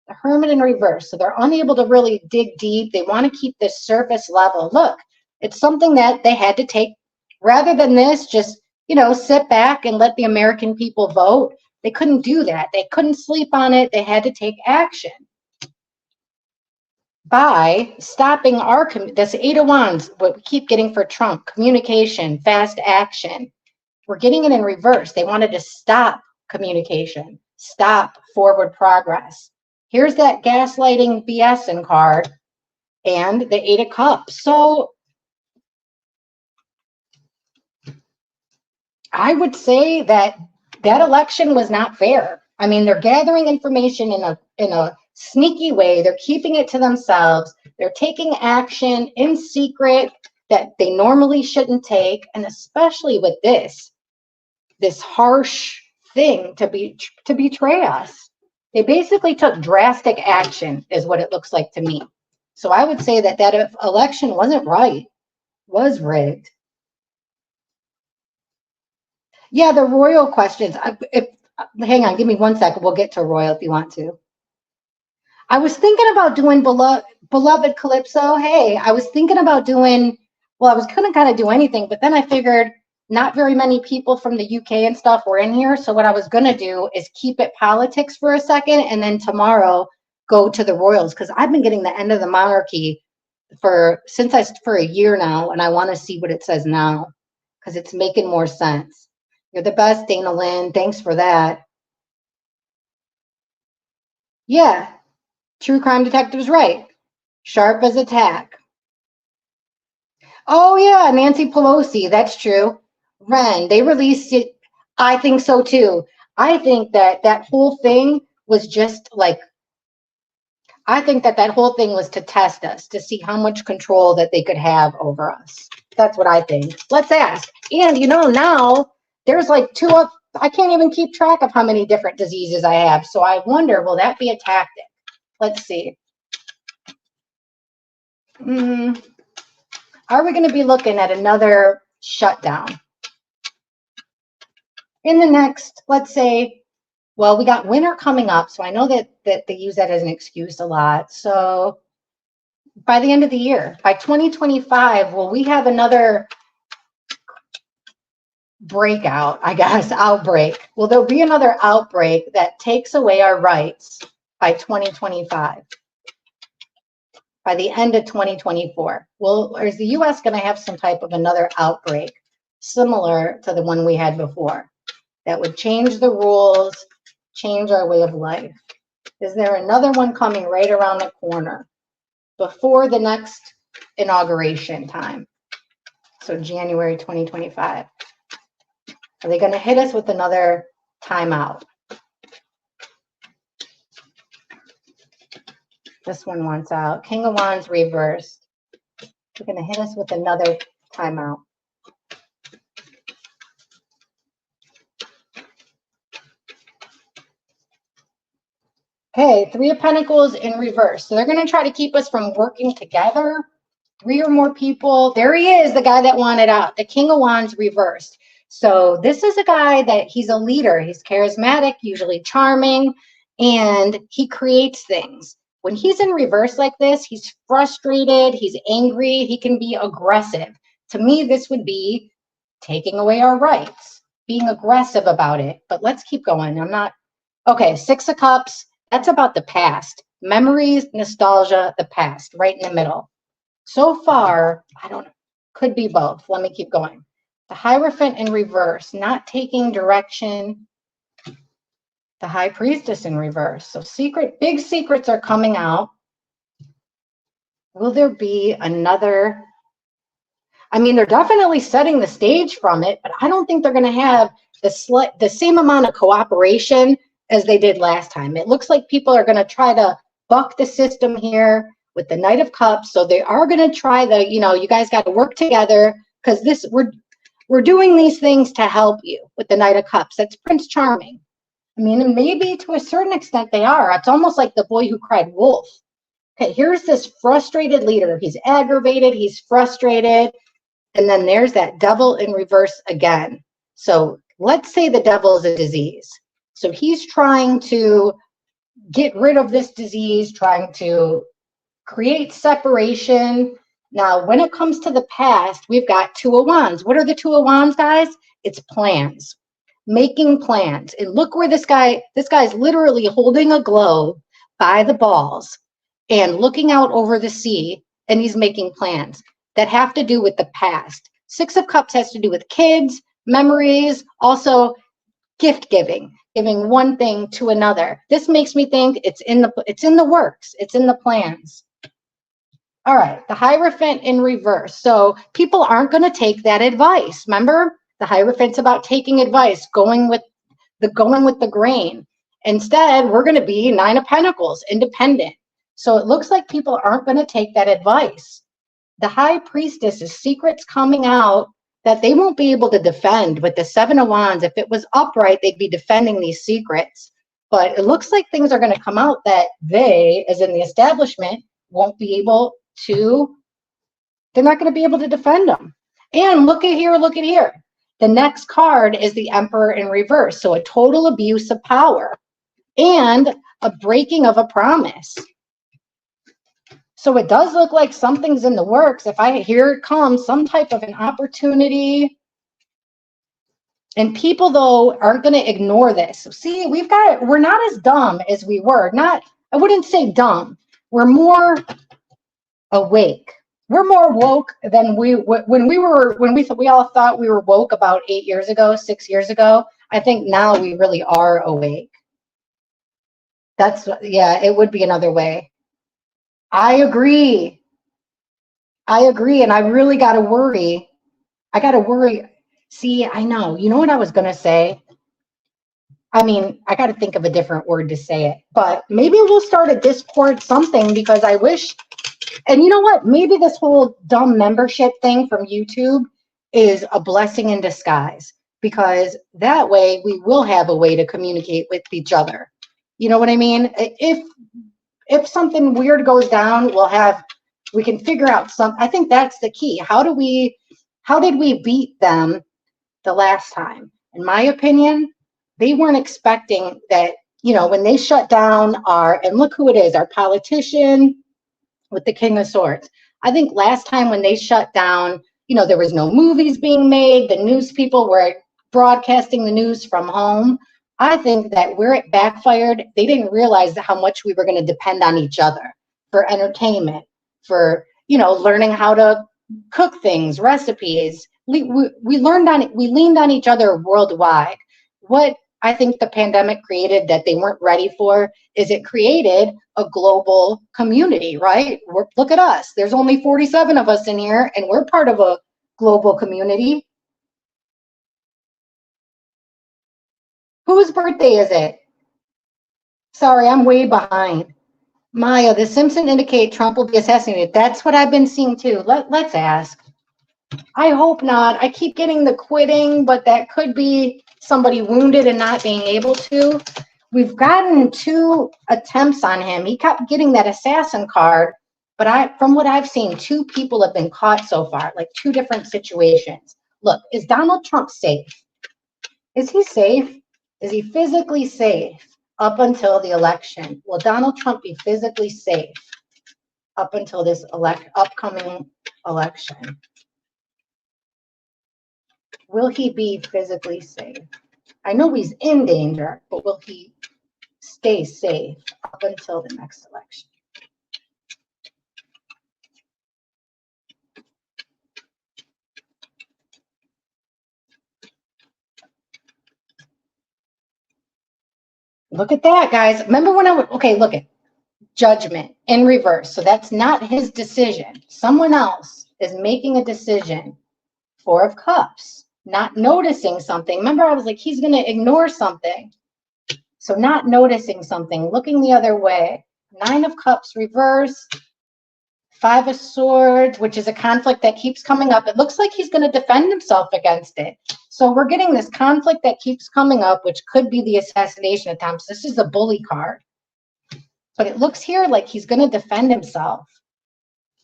The Hermit in reverse. So they're unable to really dig deep. They want to keep this surface level. Look, it's something that they had to take rather than this, just, you know, sit back and let the American people vote. They couldn't do that. They couldn't sleep on it. They had to take action. By stopping this Eight of Wands, what we keep getting for Trump, communication, fast action. We're getting it in reverse. They wanted to stop communication, stop forward progress. Here's that gaslighting BSing card and the Eight of Cups. So I would say that election was not fair. I mean, they're gathering information in a sneaky way. They're keeping it to themselves. They're taking action in secret that they normally shouldn't take. And especially with this harsh thing to betray us. They basically took drastic action is what it looks like to me. So I would say that election wasn't right, was rigged. Yeah, the royal questions. Hang on, give me 1 second. We'll get to royal if you want to. I was thinking about doing beloved Calypso. Hey, I was thinking about doing, well, I was going to kind of do anything, but then I figured not very many people from the UK and stuff were in here. So what I was going to do is keep it politics for a second and then tomorrow go to the royals, because I've been getting the end of the monarchy for a year now, and I want to see what it says now because it's making more sense. You're the best, Dana Lynn. Thanks for that. Yeah, True Crime Detective's right. Sharp as a tack. Oh, yeah, Nancy Pelosi. That's true. Ren, they released it. I think so, too. I think that whole thing was just like, I think that whole thing was to test us, to see how much control that they could have over us. That's what I think. Let's ask. And, you know, now there's like I can't even keep track of how many different diseases I have. So I wonder, will that be a tactic? Let's see. Are we going to be looking at another shutdown? In the next, let's say, well, we got winter coming up. So I know that they use that as an excuse a lot. So by the end of the year, by 2025, will we have another breakout, I guess, outbreak? Will there be another outbreak that takes away our rights by 2025? By the end of 2024? Well, or is the US going to have some type of another outbreak similar to the one we had before that would change the rules, change our way of life? Is there another one coming right around the corner before the next inauguration time? So January 2025. Are they going to hit us with another timeout? This one wants out. King of Wands reversed. They're going to hit us with another timeout. Okay, Three of Pentacles in reverse. So they're going to try to keep us from working together. 3 or more people. There he is, the guy that wanted out. The King of Wands reversed. So this is a guy that he's a leader. He's charismatic, usually charming, and he creates things. When he's in reverse like this, he's frustrated, he's angry, he can be aggressive. To me, this would be taking away our rights, being aggressive about it. But let's keep going. Okay, Six of Cups. That's about the past. Memories, nostalgia, the past, right in the middle. So far, I don't know. Could be both. Let me keep going. The Hierophant in reverse, not taking direction. The High Priestess in reverse. So big secrets are coming out. Will there be another? I mean, they're definitely setting the stage from it, but I don't think they're going to have the same amount of cooperation as they did last time. It looks like people are going to try to buck the system here with the Knight of Cups. So they are going to try you guys got to work together, because we're doing these things to help you with the Knight of Cups. That's Prince Charming. I mean, maybe to a certain extent they are. It's almost like the boy who cried wolf. Okay, here's this frustrated leader. He's aggravated, he's frustrated. And then there's that Devil in reverse again. So let's say the devil is a disease. So he's trying to get rid of this disease, trying to create separation. Now, when it comes to the past, we've got Two of Wands. What are the Two of Wands, guys? It's plans, making plans. And look where this guy's literally holding a globe by the balls and looking out over the sea, and he's making plans that have to do with the past. Six of Cups has to do with kids, memories, also gift giving one thing to another. This makes me think it's in the works. It's in the plans. All right, the Hierophant in reverse. So people aren't going to take that advice. Remember, the Hierophant's about taking advice, going with the grain. Instead, we're going to be Nine of Pentacles, independent. So it looks like people aren't going to take that advice. The High Priestess is secrets coming out that they won't be able to defend with the Seven of Wands. If it was upright, they'd be defending these secrets. But it looks like things are going to come out that they, as in the establishment, won't be able to, they're not going to be able to defend them. And look at here. The next card is the Emperor in reverse. So a total abuse of power and a breaking of a promise. So it does look like something's in the works. Here it comes, some type of an opportunity. And people, though, aren't going to ignore this. So see, we're not as dumb as we were. I wouldn't say dumb. We're more awake. We're more woke than we all thought we were woke about 8 years ago, 6 years ago. I think now we really are awake. It would be another way. I agree. And I really got to worry. See, I know. You know what I was going to say? I mean, I got to think of a different word to say it. But maybe we'll start a Discord something, because I wish. And you know what? Maybe this whole dumb membership thing from YouTube is a blessing in disguise, because that way we will have a way to communicate with each other. You know what I mean? If something weird goes down, we can figure out I think that's the key. How did we beat them the last time? In my opinion, they weren't expecting that, when they shut down and look who it is, our politician with the King of Swords. I think last time when they shut down, there was no movies being made. The news people were broadcasting the news from home. I think that where it backfired, they didn't realize how much we were going to depend on each other for entertainment, for, learning how to cook things, recipes. We leaned on each other worldwide. What I think the pandemic created that they weren't ready for is it created a global community, right? Look at us. There's only 47 of us in here, and we're part of a global community. Whose birthday is it? Sorry, I'm way behind. Maya, the Simpsons indicate Trump will be assassinated. That's what I've been seeing too. Let's ask. I hope not. I keep getting the quitting, but that could be somebody wounded and not being able to. We've gotten 2 attempts on him. He kept getting that assassin card, but from what I've seen, 2 people have been caught so far, like 2 different situations. Look, is Donald Trump safe? Is he safe? Is he physically safe up until the election? Will Donald Trump be physically safe up until this upcoming election? Will he be physically safe? I know he's in danger, but will he stay safe up until the next election? Look at that, guys. Remember when okay, look at judgment in reverse. So that's not his decision. Someone else is making a decision. 4 of Cups, not noticing something. Remember, I was like, he's going to ignore something. So not noticing something, looking the other way. 9 of Cups reverse. 5 of Swords, which is a conflict that keeps coming up. It looks like he's going to defend himself against it. So we're getting this conflict that keeps coming up, which could be the assassination attempts. This is a bully card. But it looks here like he's going to defend himself.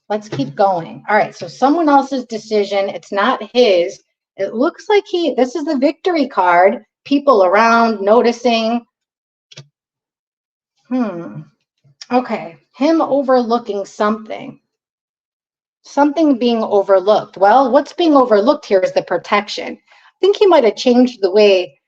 Let's keep going. All right, so someone else's decision. It's not his. It looks like this is the victory card. People around noticing. Okay, him overlooking something. Something being overlooked. Well, what's being overlooked here is the protection. I think he might have changed the way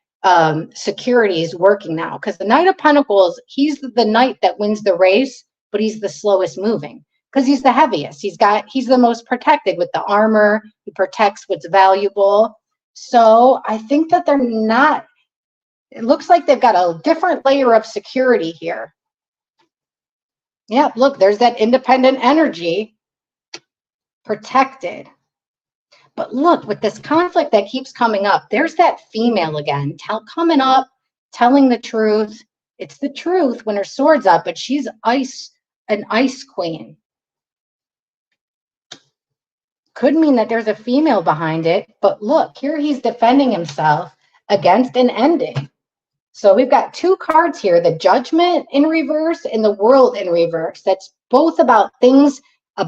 security is working now, because the Knight of Pentacles, he's the knight that wins the race, but he's the slowest moving because he's the heaviest. He's the most protected with the armor. He protects what's valuable. So I think that they're not, it looks like they've got a different layer of security here. Yeah, look, there's that independent energy. Protected. But look, with this conflict that keeps coming up, there's that female again, coming up, telling the truth. It's the truth when her sword's up, but she's an ice queen. Could mean that there's a female behind it, but look, here he's defending himself against an ending. So we've got 2 cards here, the Judgment in reverse and the World in reverse. That's both about things,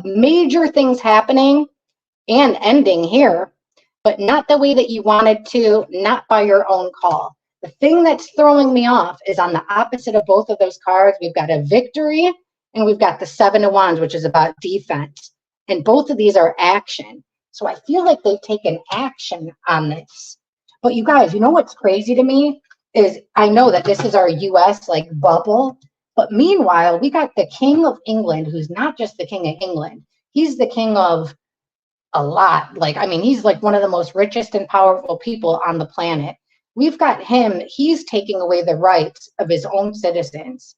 major things happening and ending here, but not the way that you wanted to, not by your own call. The thing that's throwing me off is on the opposite of both of those cards, we've got a victory and we've got the 7 of Wands, which is about defense. And both of these are action. So I feel like they've taken action on this. But you guys, you know what's crazy to me is I know that this is our US like bubble, but meanwhile, we got the King of England, who's not just the King of England. He's the king of a lot. Like, I mean, he's like one of the most richest and powerful people on the planet. We've got him. He's taking away the rights of his own citizens.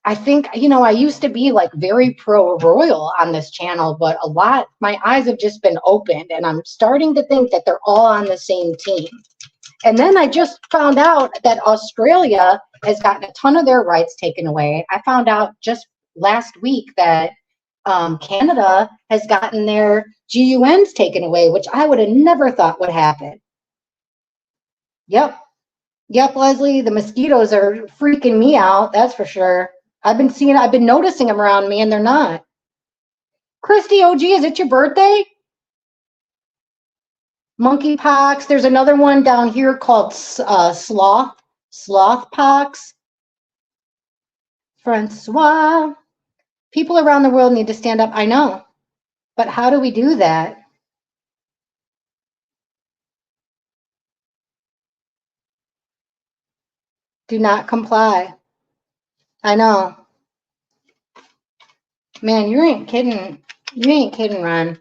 I think, you know, I used to be like very pro-royal on this channel, but my eyes have just been opened and I'm starting to think that they're all on the same team. And then I just found out that Australia has gotten a ton of their rights taken away. I found out just last week that Canada has gotten their GUNs taken away, which I would have never thought would happen. Yep, Leslie, the mosquitoes are freaking me out, that's for sure. I've been noticing them around me and they're not. Christy OG, is it your birthday? Monkeypox. There's another one down here called slothpox. Francois. People around the world need to stand up. I know. But how do we do that? Do not comply. I know. Man, you ain't kidding. You ain't kidding, Ron.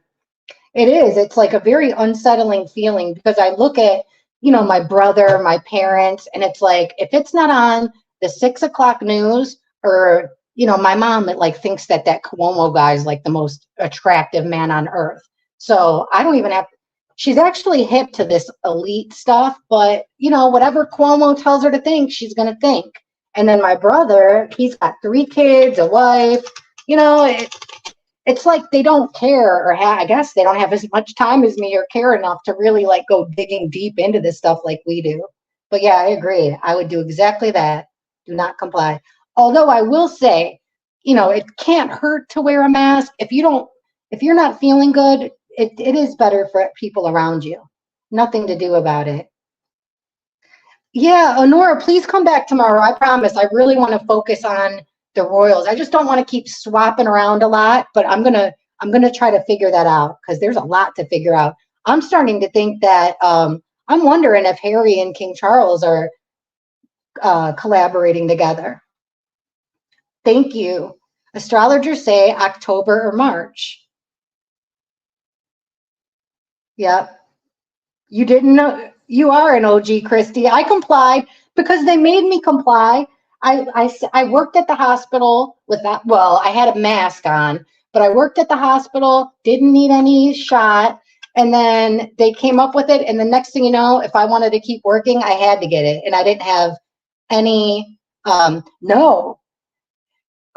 It is. It's like a very unsettling feeling because I look at, you know, my brother, my parents, and it's like, if it's not on the 6 o'clock news or, you know, my mom, it like thinks that Cuomo guy is like the most attractive man on earth. So I don't even have, she's actually hip to this elite stuff, but you know, whatever Cuomo tells her to think, she's going to think. And then my brother, he's got 3 kids, a wife, you know, it's like they don't care, or I guess they don't have as much time as me or care enough to really like go digging deep into this stuff like we do. But yeah, I agree. I would do exactly that. Do not comply. Although I will say, you know, it can't hurt to wear a mask. If you're not feeling good, it is better for people around you. Nothing to do about it. Yeah, Honora, please come back tomorrow. I promise. I really want to focus on the Royals. I just don't want to keep swapping around a lot, but I'm gonna try to figure that out because there's a lot to figure out. I'm starting to think that I'm wondering if Harry and King Charles are collaborating together. Thank you. Astrologers say October or March. Yep. You didn't know. You are an OG, Christy. I complied because they made me comply. I worked at the hospital with that. Well, I had a mask on, but I worked at the hospital, didn't need any shot. And then they came up with it. And the next thing you know, if I wanted to keep working, I had to get it. And I didn't have any, no.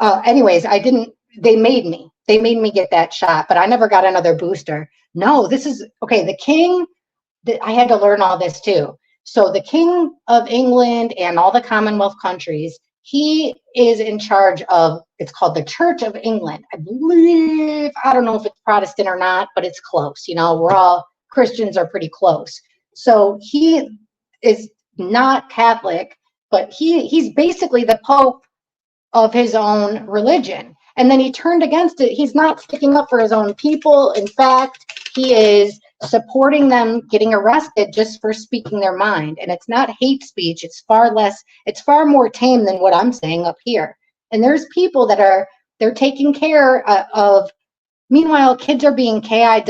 Anyways, I didn't, they made me get that shot, but I never got another booster. No, this is, okay, the king, I had to learn all this too. So the King of England and all the Commonwealth countries, he is in charge of, it's called the Church of England. I believe, I don't know if it's Protestant or not, but it's close. You know, we're all, Christians are pretty close. So he is not Catholic, but he's basically the Pope of his own religion. And then he turned against it. He's not sticking up for his own people. In fact, he is supporting them getting arrested just for speaking their mind. And it's not hate speech. It's far more tame than what I'm saying up here. And there's people that they're taking care of. Meanwhile, kids are being KILLED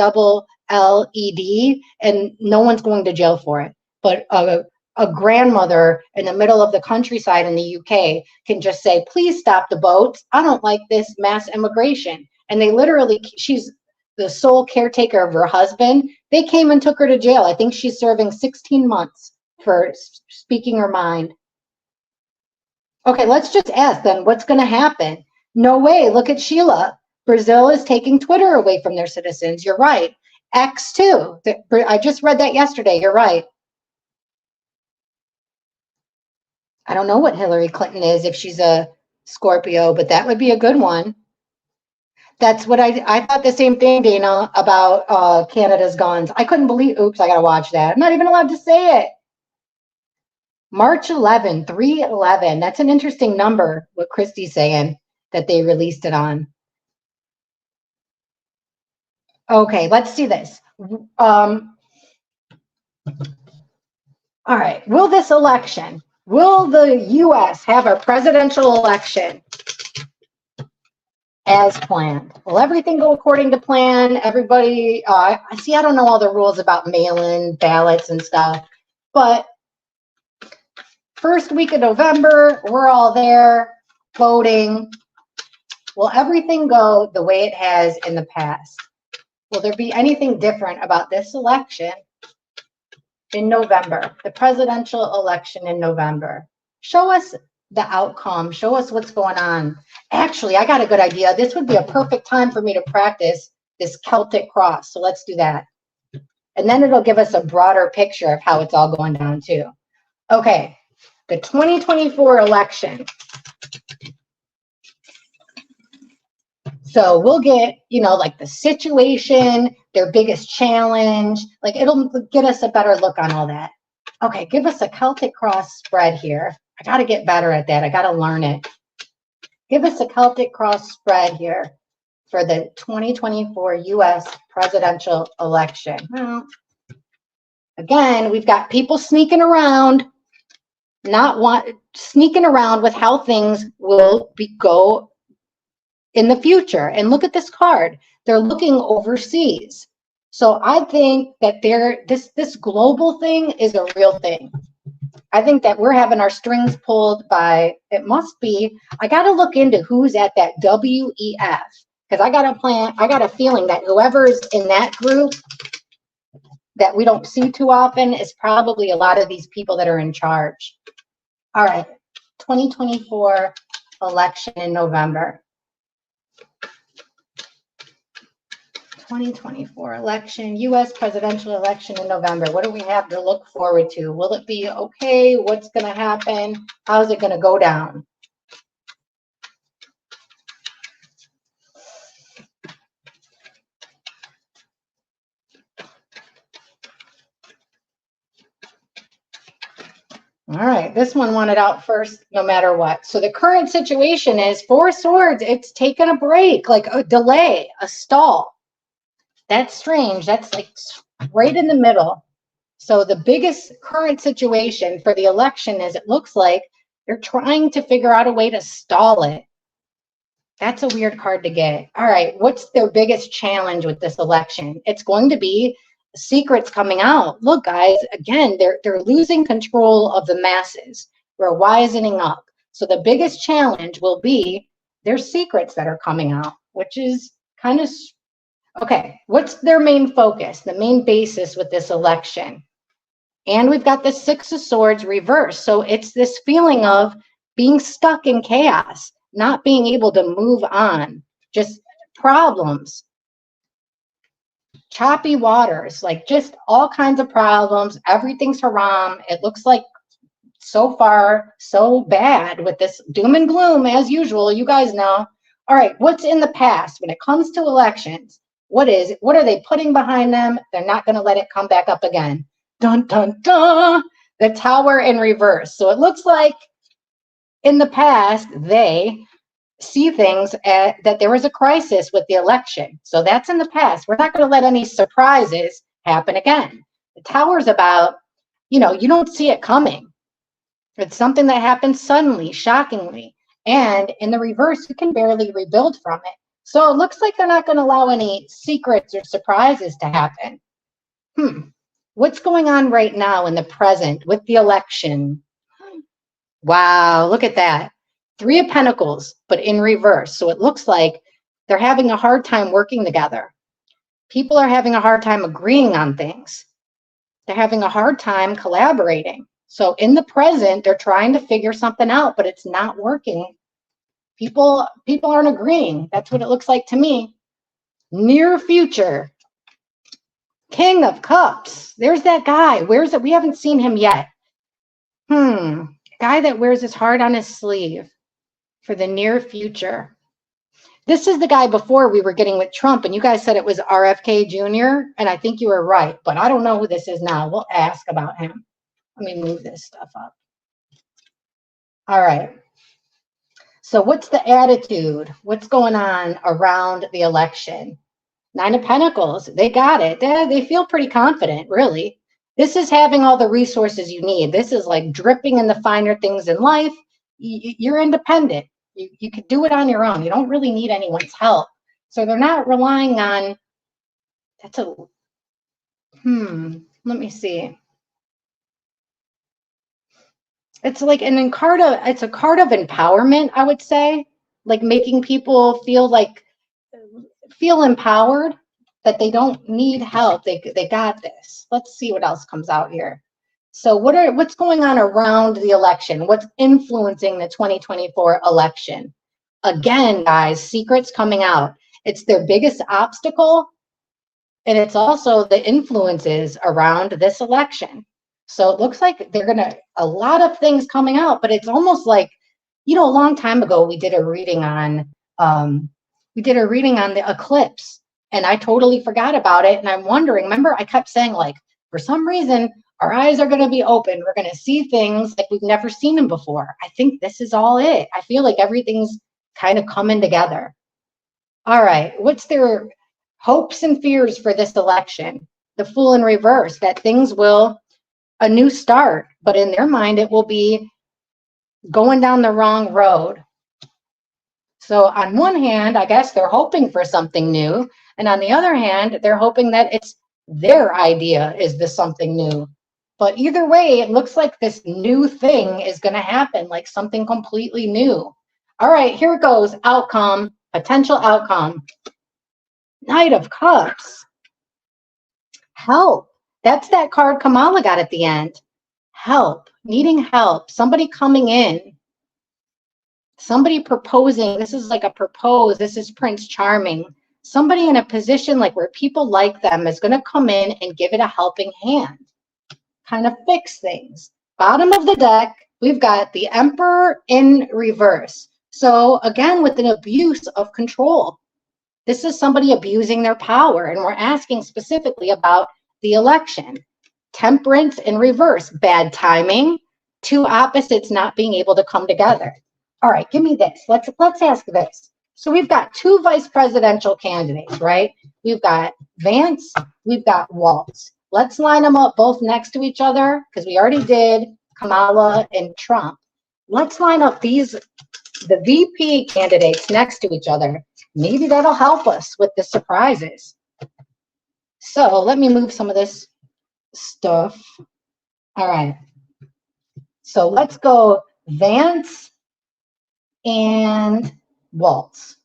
and no one's going to jail for it. But a grandmother in the middle of the countryside in the UK can just say, please stop the boats. I don't like this mass immigration. And they literally, she's the sole caretaker of her husband. They came and took her to jail. I think she's serving 16 months for speaking her mind. Okay, let's just ask then, what's going to happen? No way. Look at Sheila. Brazil is taking Twitter away from their citizens. You're right. X too. I just read that yesterday. You're right. I don't know what Hillary Clinton is if she's a Scorpio, but that would be a good one. That's what I thought the same thing, Dana, about Canada's guns. I couldn't believe, oops, I got to watch that. I'm not even allowed to say it. March 11, 3/11. That's an interesting number, what Christy's saying, that they released it on. Okay, let's see this. All right, will this election, will the U.S. have a presidential election as planned? Will everything go according to plan? Everybody, I don't know all the rules about mail-in ballots and stuff, but first week of November, we're all there voting. Will everything go the way it has in the past? Will there be anything different about this election in November, the presidential election in November? Show us the outcome. Show us what's going on. Actually, I got a good idea. This would be a perfect time for me to practice this Celtic cross. So let's do that. And then it'll give us a broader picture of how it's all going down too. Okay, the 2024 election. So we'll get, you know, like the situation, their biggest challenge, like it'll get us a better look on all that. Okay, give us a Celtic cross spread here. I got to get better at that. I got to learn it. Give us a Celtic cross spread here for the 2024 U.S. presidential election. Well, again, we've got people sneaking around, sneaking around with how things will go in the future. And look at this card. They're looking overseas. So I think that this global thing is a real thing. I think that we're having our strings pulled by, it must be, I got to look into who's at that WEF. Because I got a plan, I got a feeling that whoever's in that group that we don't see too often is probably a lot of these people that are in charge. All right, 2024 election in November. 2024 election, U.S. presidential election in November. What do we have to look forward to? Will it be okay? What's going to happen? How's it going to go down? All right, this one wanted out first no matter what. So the current situation is Four Swords. It's taken a break, like a delay, a stall. That's strange. That's like right in the middle. So the biggest current situation for the election is it looks like they're trying to figure out a way to stall it. That's a weird card to get. All right, what's their biggest challenge with this election? It's going to be secrets coming out. Look, guys, again, they're losing control of the masses. We're wisening up. So the biggest challenge will be their secrets that are coming out, which is kind of okay. What's their main focus, the main basis with this election? And we've got the Six of Swords reversed. So it's this feeling of being stuck in chaos, not being able to move on, just problems, choppy waters, like just all kinds of problems. Everything's haram. It looks like so far so bad with this doom and gloom as usual. You guys know. All right, what's in the past when it comes to elections? What are they putting behind them? They're not going to let it come back up again. Dun, dun, dun. The Tower in reverse. So it looks like in the past, they see things that there was a crisis with the election. So that's in the past. We're not going to let any surprises happen again. The Tower's about, you don't see it coming. It's something that happens suddenly, shockingly. And in the reverse, you can barely rebuild from it. So it looks like they're not going to allow any secrets or surprises to happen. What's going on right now in the present with the election? Wow, look at that. Three of Pentacles, but in reverse. So it looks like they're having a hard time working together. People are having a hard time agreeing on things. They're having a hard time collaborating. So in the present, they're trying to figure something out, but it's not working. People aren't agreeing. That's what it looks like to me. Near future. King of Cups. There's that guy. Where's it? We haven't seen him yet. Guy that wears his heart on his sleeve for the near future. This is the guy before we were getting with Trump, and you guys said it was RFK Jr., and I think you were right, but I don't know who this is now. We'll ask about him. Let me move this stuff up. All right. So what's the attitude? What's going on around the election? Nine of Pentacles. They got it. They feel pretty confident, really. This is having all the resources you need. This is like dripping in the finer things in life. You're independent. You can do it on your own. You don't really need anyone's help. So they're not relying on, let me see. It's like it's a card of empowerment, I would say, like making people feel empowered, that they don't need help. They got this. Let's see what else comes out here. So what's going on around the election? What's influencing the 2024 election? Again, guys, secrets coming out. It's their biggest obstacle, and it's also the influences around this election. So it looks like a lot of things coming out, but it's almost like, a long time ago, we did a reading on the eclipse, and I totally forgot about it. And I'm wondering, remember I kept saying, like, for some reason, our eyes are going to be open. We're going to see things like we've never seen them before. I think this is all it. I feel like everything's kind of coming together. All right. What's their hopes and fears for this election? The Fool in reverse, that things will, a new start, but in their mind, it will be going down the wrong road. So on one hand, I guess they're hoping for something new. And on the other hand, they're hoping that it's their idea is the something new. But either way, it looks like this new thing is going to happen, like something completely new. All right, here it goes. Outcome, Potential outcome. Knight of Cups. Help. That's that card Kamala got at the end. Help. Needing help. Somebody coming in. Somebody proposing. This is like a propose. This is Prince Charming. Somebody in a position like where people like them is going to come in and give it a helping hand. Kind of fix things. Bottom of the deck, we've got the Emperor in reverse. So again, with an abuse of control. This is somebody abusing their power, and we're asking specifically about the election. Temperance in reverse, bad timing, two opposites not being able to come together. All right, give me this. Let's ask this. So we've got two vice presidential candidates, right? We've got Vance, we've got Walz. Let's line them up both next to each other because we already did Kamala and Trump. Let's line up the VP candidates next to each other. Maybe that'll help us with the surprises. So let me move some of this stuff. All right. So let's go Vance and Walz.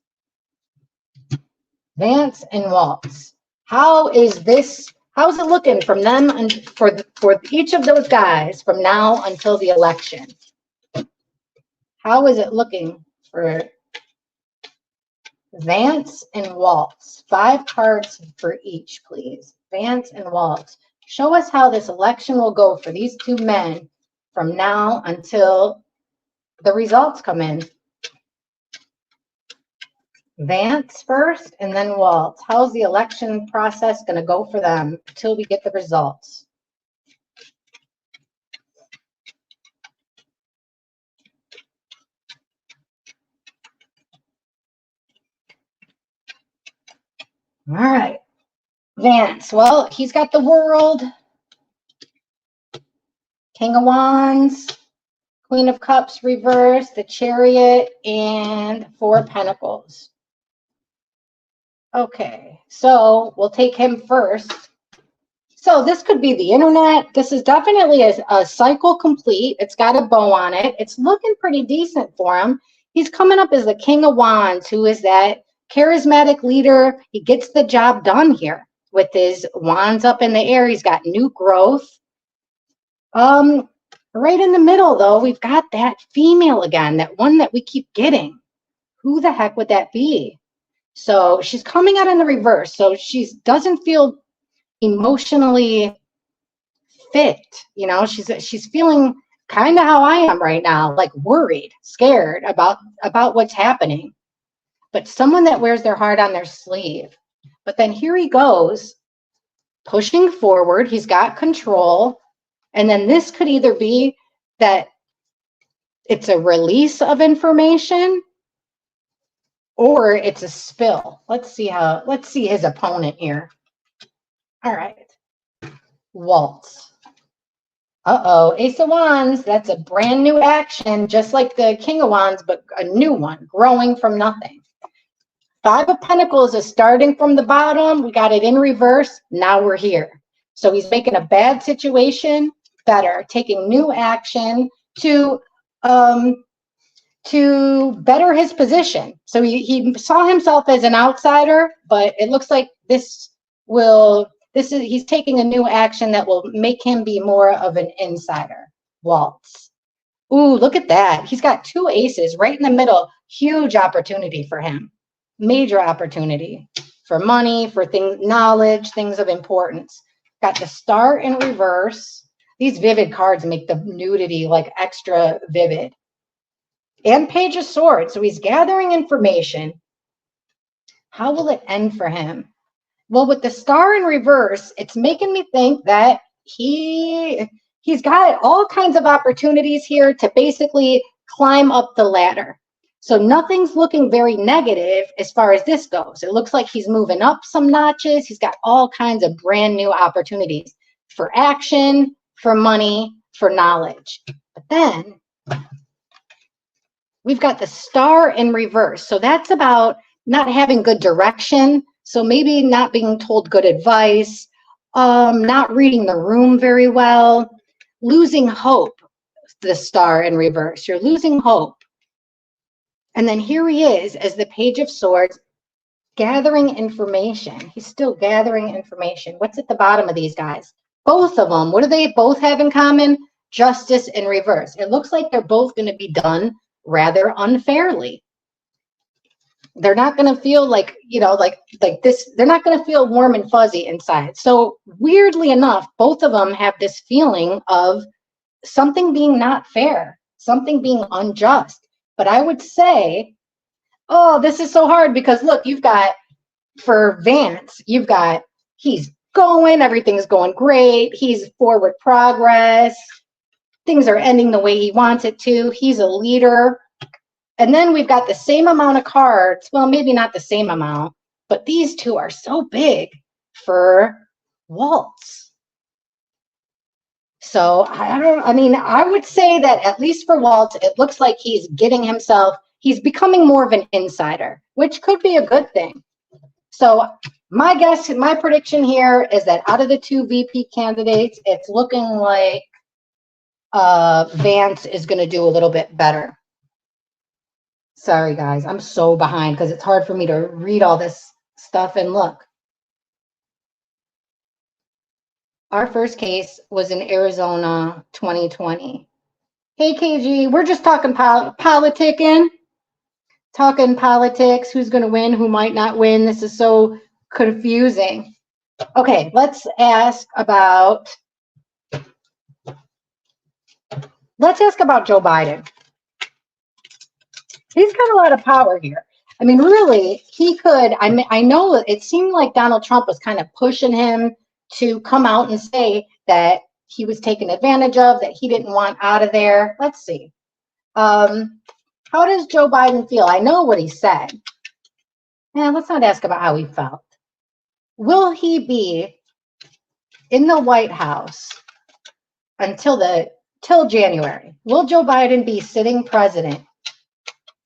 Vance and Walz. How's it looking from them and for each of those guys from now until the election? How is it looking for Vance and Walz? 5 cards for each, please. Vance and Walz. Show us how this election will go for these two men from now until the results come in. Vance first and then Walz. How's the election process going to go for them until we get the results? All right. Vance, well, he's got the World, King of Wands, Queen of Cups reverse, the Chariot, and 4 of Pentacles. Okay, so we'll take him first. So this could be the internet. This is definitely a cycle complete. It's got a bow on it. It's looking pretty decent for him. He's coming up as the King of Wands, who is that charismatic leader. He gets the job done here with his wands up in the air. He's got new growth. Right in the middle, though, we've got that female again, that one that we keep getting. Who the heck would that be? So she's coming out in the reverse. So she doesn't feel emotionally fit. You know, she's feeling kind of how I am right now, like worried, scared about what's happening. But someone that wears their heart on their sleeve. But then here he goes, pushing forward. He's got control. And then this could either be that it's a release of information or it's a spill. Let's see his opponent here. All right. Waltz. Uh-oh, Ace of Wands. That's a brand new action, just like the King of Wands, but a new one, growing from nothing. 5 of Pentacles is starting from the bottom. We got it in reverse. Now we're here. So he's making a bad situation better, taking new action to better his position. So he saw himself as an outsider, but it looks like he's taking a new action that will make him be more of an insider. Waltz. Ooh, look at that. He's got 2 aces right in the middle. Huge opportunity for him. Major opportunity for money, for knowledge, things of importance. Got the Star in reverse. These vivid cards make the nudity like extra vivid. And Page of Swords. So he's gathering information. How will it end for him? Well, with the Star in reverse, it's making me think that he's got all kinds of opportunities here to basically climb up the ladder. So nothing's looking very negative as far as this goes. It looks like he's moving up some notches. He's got all kinds of brand new opportunities for action, for money, for knowledge. But then we've got the Star in reverse. So that's about not having good direction. So maybe not being told good advice, not reading the room very well, losing hope. The Star in reverse. You're losing hope. And then here he is as the Page of Swords, gathering information. He's still gathering information. What's at the bottom of these guys? Both of them, what do they both have in common? Justice in reverse. It looks like they're both going to be done rather unfairly. They're not going to feel like, like this. They're not going to feel warm and fuzzy inside. So weirdly enough, both of them have this feeling of something being not fair, something being unjust. But I would say, oh, this is so hard because look, you've got, for Vance, you've got, he's going, everything's going great. He's forward progress. Things are ending the way he wants it to. He's a leader. And then we've got the same amount of cards. Well, maybe not the same amount, but these two are so big for Waltz. So I would say that at least for Waltz, it looks like he's getting himself, he's becoming more of an insider, which could be a good thing. So my guess, my prediction here is that out of the two VP candidates, it's looking like Vance is going to do a little bit better. Sorry, guys, I'm so behind because it's hard for me to read all this stuff and look. Our first case was in Arizona 2020. Hey, KG, we're just talking politicking, talking politics, who's going to win, who might not win. This is so confusing. Okay, let's ask about Joe Biden. He's got a lot of power here. I mean, really, he could. I know it seemed like Donald Trump was kind of pushing him to come out and say that he was taken advantage of, that he didn't want out of there. Let's see. How does Joe Biden feel? I know what he said. Let's not ask about how he felt. Will he be in the White House until January? Will Joe Biden be sitting president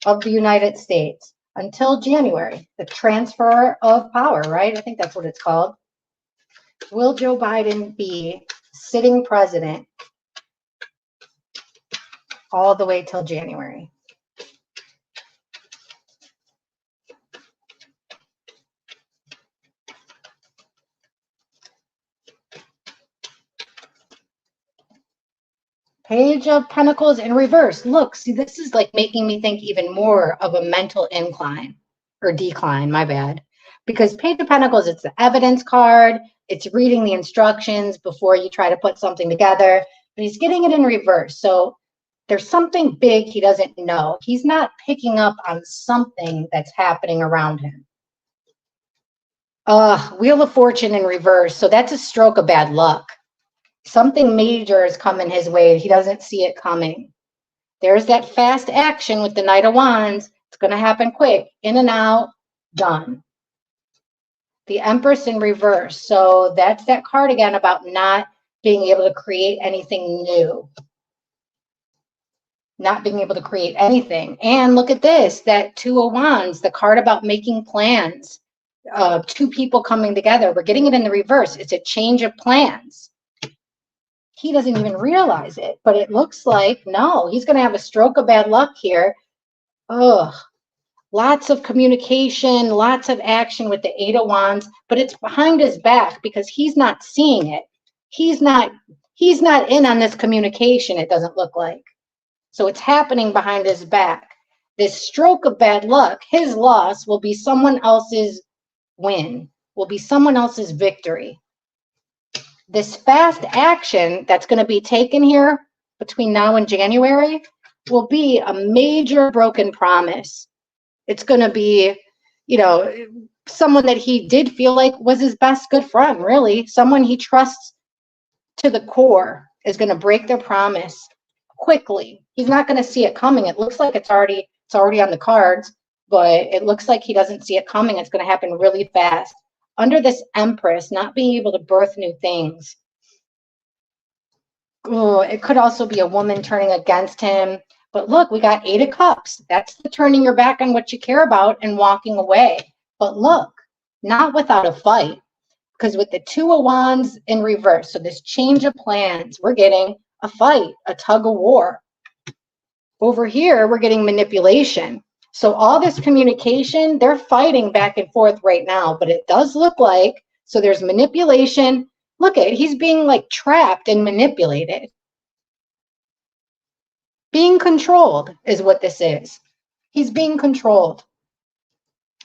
of the United States until January? The transfer of power, right? I think that's what it's called. Will Joe Biden be sitting president all the way till January? Page of Pentacles in reverse. Look, see, this is like making me think even more of a mental incline or decline, my bad. Because Page of Pentacles, it's the evidence card. It's reading the instructions before you try to put something together. But he's getting it in reverse. So there's something big he doesn't know. He's not picking up on something that's happening around him. Wheel of Fortune in reverse. So that's a stroke of bad luck. Something major is coming his way. He doesn't see it coming. There's that fast action with the Knight of Wands. It's going to happen quick. In and out, done. The Empress in reverse. So that's that card again about not being able to create anything new. Not being able to create anything. And look at this, that Two of Wands, the card about making plans. Two people coming together. We're getting it in the reverse. It's a change of plans. He doesn't even realize it, but it looks like, no, he's going to have a stroke of bad luck here. Lots of communication, lots of action with the Eight of Wands, but it's behind his back because he's not seeing it. He's not in on this communication, it doesn't look like. So it's happening behind his back. This stroke of bad luck, his loss will be someone else's win, will be someone else's victory. This fast action that's going to be taken here between now and January will be a major broken promise. It's going to be, someone that he did feel like was his best good friend, really. Someone he trusts to the core is going to break their promise quickly. He's not going to see it coming. It looks like it's already on the cards, but it looks like he doesn't see it coming. It's going to happen really fast. Under this Empress, not being able to birth new things. It could also be a woman turning against him. But look, we got Eight of Cups. That's the turning your back on what you care about and walking away. But look, not without a fight. Because with the Two of Wands in reverse, so this change of plans, we're getting a fight, a tug of war. Over here, we're getting manipulation. So all this communication, they're fighting back and forth right now, but it does look like, so there's manipulation. Look at it, he's being like trapped and manipulated. Being controlled is what this is. He's being controlled.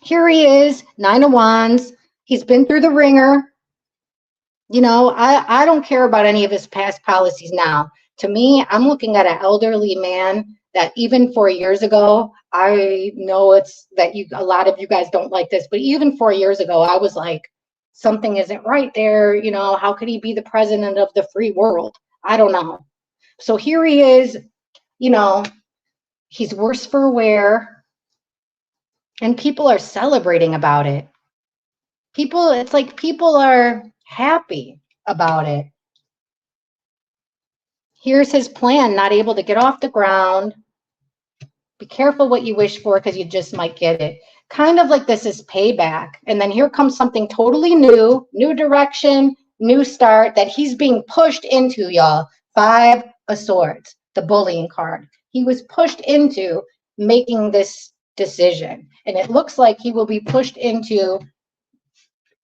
Here he is, 9 of Wands. He's been through the ringer. You know, I don't care about any of his past policies now. To me, I'm looking at an elderly man that even 4 years ago, I know it's that a lot of you guys don't like this, but even 4 years ago, I was like, something isn't right there. You know, how could he be the president of the free world? I don't know. So here he is, you know, he's worse for wear, and people are celebrating about it. People, it's like people are happy about it. Here's his plan, not able to get off the ground. Be careful what you wish for because you just might get it. Kind of like this is payback. And then here comes something totally new, new direction, new start that he's being pushed into, y'all. 5 of Swords, the bullying card. He was pushed into making this decision. And it looks like he will be pushed into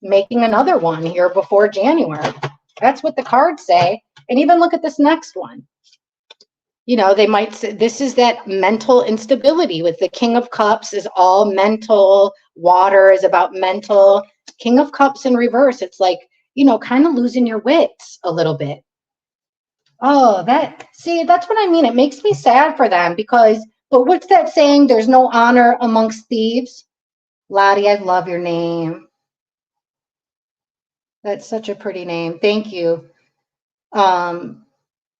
making another one here before January. That's what the cards say. And even look at this next one. You know, they might say this is that mental instability with the King of Cups is all mental. Water is about mental. King of Cups in reverse. It's like, you know, kind of losing your wits a little bit. Oh, see, that's what I mean. It makes me sad for them because, but what's that saying? There's no honor amongst thieves. Lottie, I love your name. That's such a pretty name. Thank you.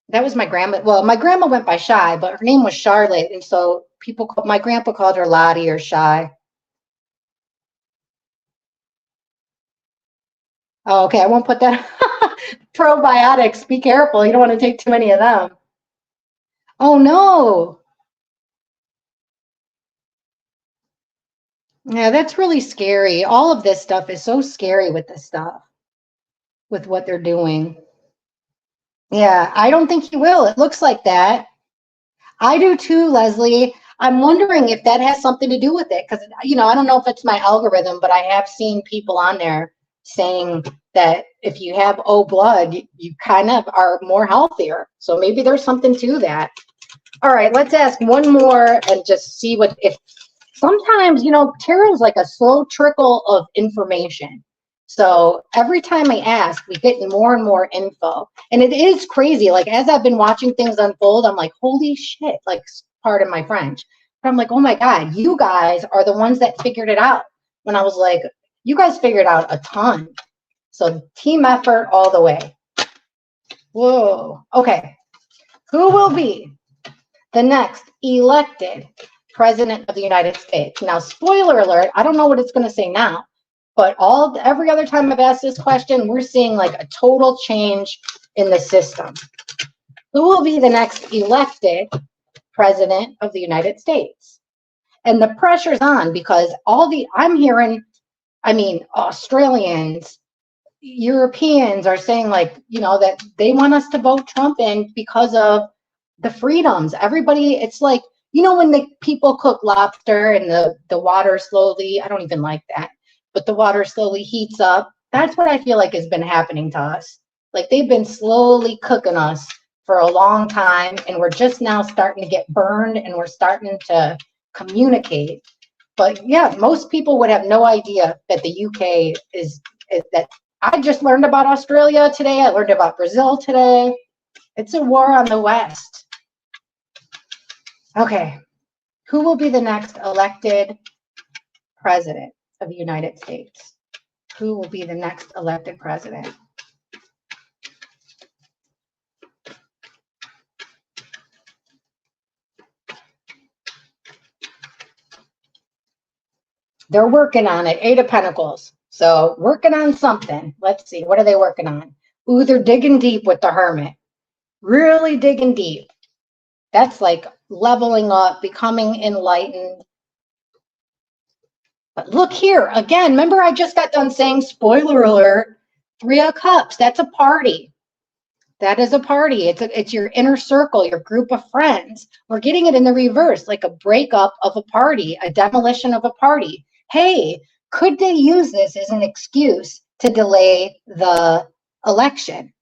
That was my grandma. Well, my grandma went by Shy, but her name was Charlotte. And so my grandpa called her Lottie or Shy. Oh, okay. I won't put that. Probiotics. Be careful. You don't want to take too many of them. Oh, no. Yeah, that's really scary. All of this stuff is so scary with this stuff, with what they're doing. Yeah, I don't think he will. It looks like that. I do too, Leslie. I'm wondering if that has something to do with it because, you know, I don't know if it's my algorithm, but I have seen people on there saying that if you have O blood, you kind of are more healthier. So maybe there's something to that. All right, let's ask one more and just see if sometimes, you know, tarot is like a slow trickle of information. So every time I ask, we get more and more info. And it is crazy. Like, as I've been watching things unfold, I'm like, holy shit, like, pardon my French. But I'm like, oh my God, you guys are the ones that figured it out. When I was like, you guys figured out a ton. So team effort all the way. Whoa. Okay. Who will be the next elected president of the United States? Now, spoiler alert, I don't know what it's going to say now. But every other time I've asked this question, we're seeing like a total change in the system. Who will be the next elected president of the United States? And the pressure's on because I'm hearing, I mean, Australians, Europeans are saying like, you know, that they want us to vote Trump in because of the freedoms. Everybody, it's like, you know, when the people cook lobster and the water slowly, I don't even like that, but the water slowly heats up. That's what I feel like has been happening to us. Like they've been slowly cooking us for a long time, and we're just now starting to get burned, and we're starting to communicate. But yeah, most people would have no idea that the UK is that. I just learned about Australia today. I learned about Brazil today. It's a war on the West. Okay, who will be the next elected president of the United States? Who will be the next elected president? They're working on it. 8 of Pentacles. So working on something. Let's see. What are they working on? Ooh, they're digging deep with the Hermit. Really digging deep. That's like leveling up, becoming enlightened. But look here. Again, remember I just got done saying, spoiler alert, 3 of Cups. That's a party. That is a party. It's your inner circle, your group of friends. We're getting it in the reverse, like a breakup of a party, a demolition of a party. Hey, could they use this as an excuse to delay the election?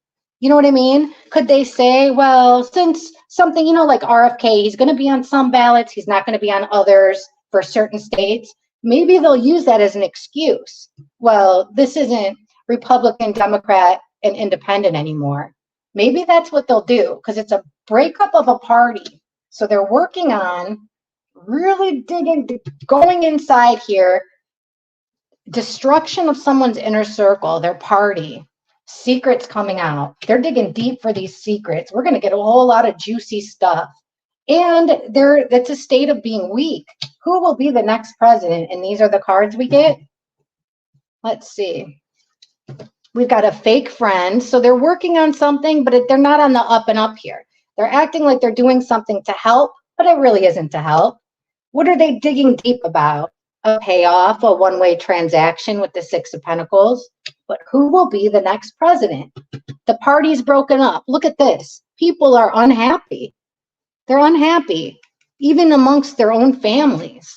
You know what I mean? Could they say, well, since something, like RFK, he's going to be on some ballots, he's not going to be on others for certain states. Maybe they'll use that as an excuse. Well, this isn't Republican, Democrat, and independent anymore. Maybe that's what they'll do, because it's a breakup of a party. So they're working on really going inside here, destruction of someone's inner circle, their party, secrets coming out. They're digging deep for these secrets. We're going to get a whole lot of juicy stuff. And it's a state of being weak. Who will be the next president? And these are the cards we get. Let's see. We've got a fake friend. So they're working on something, but they're not on the up and up here. They're acting like they're doing something to help, but it really isn't to help. What are they digging deep about? A payoff, a one-way transaction with the Six of Pentacles. But who will be the next president? The party's broken up. Look at this. People are unhappy. They're unhappy, even amongst their own families,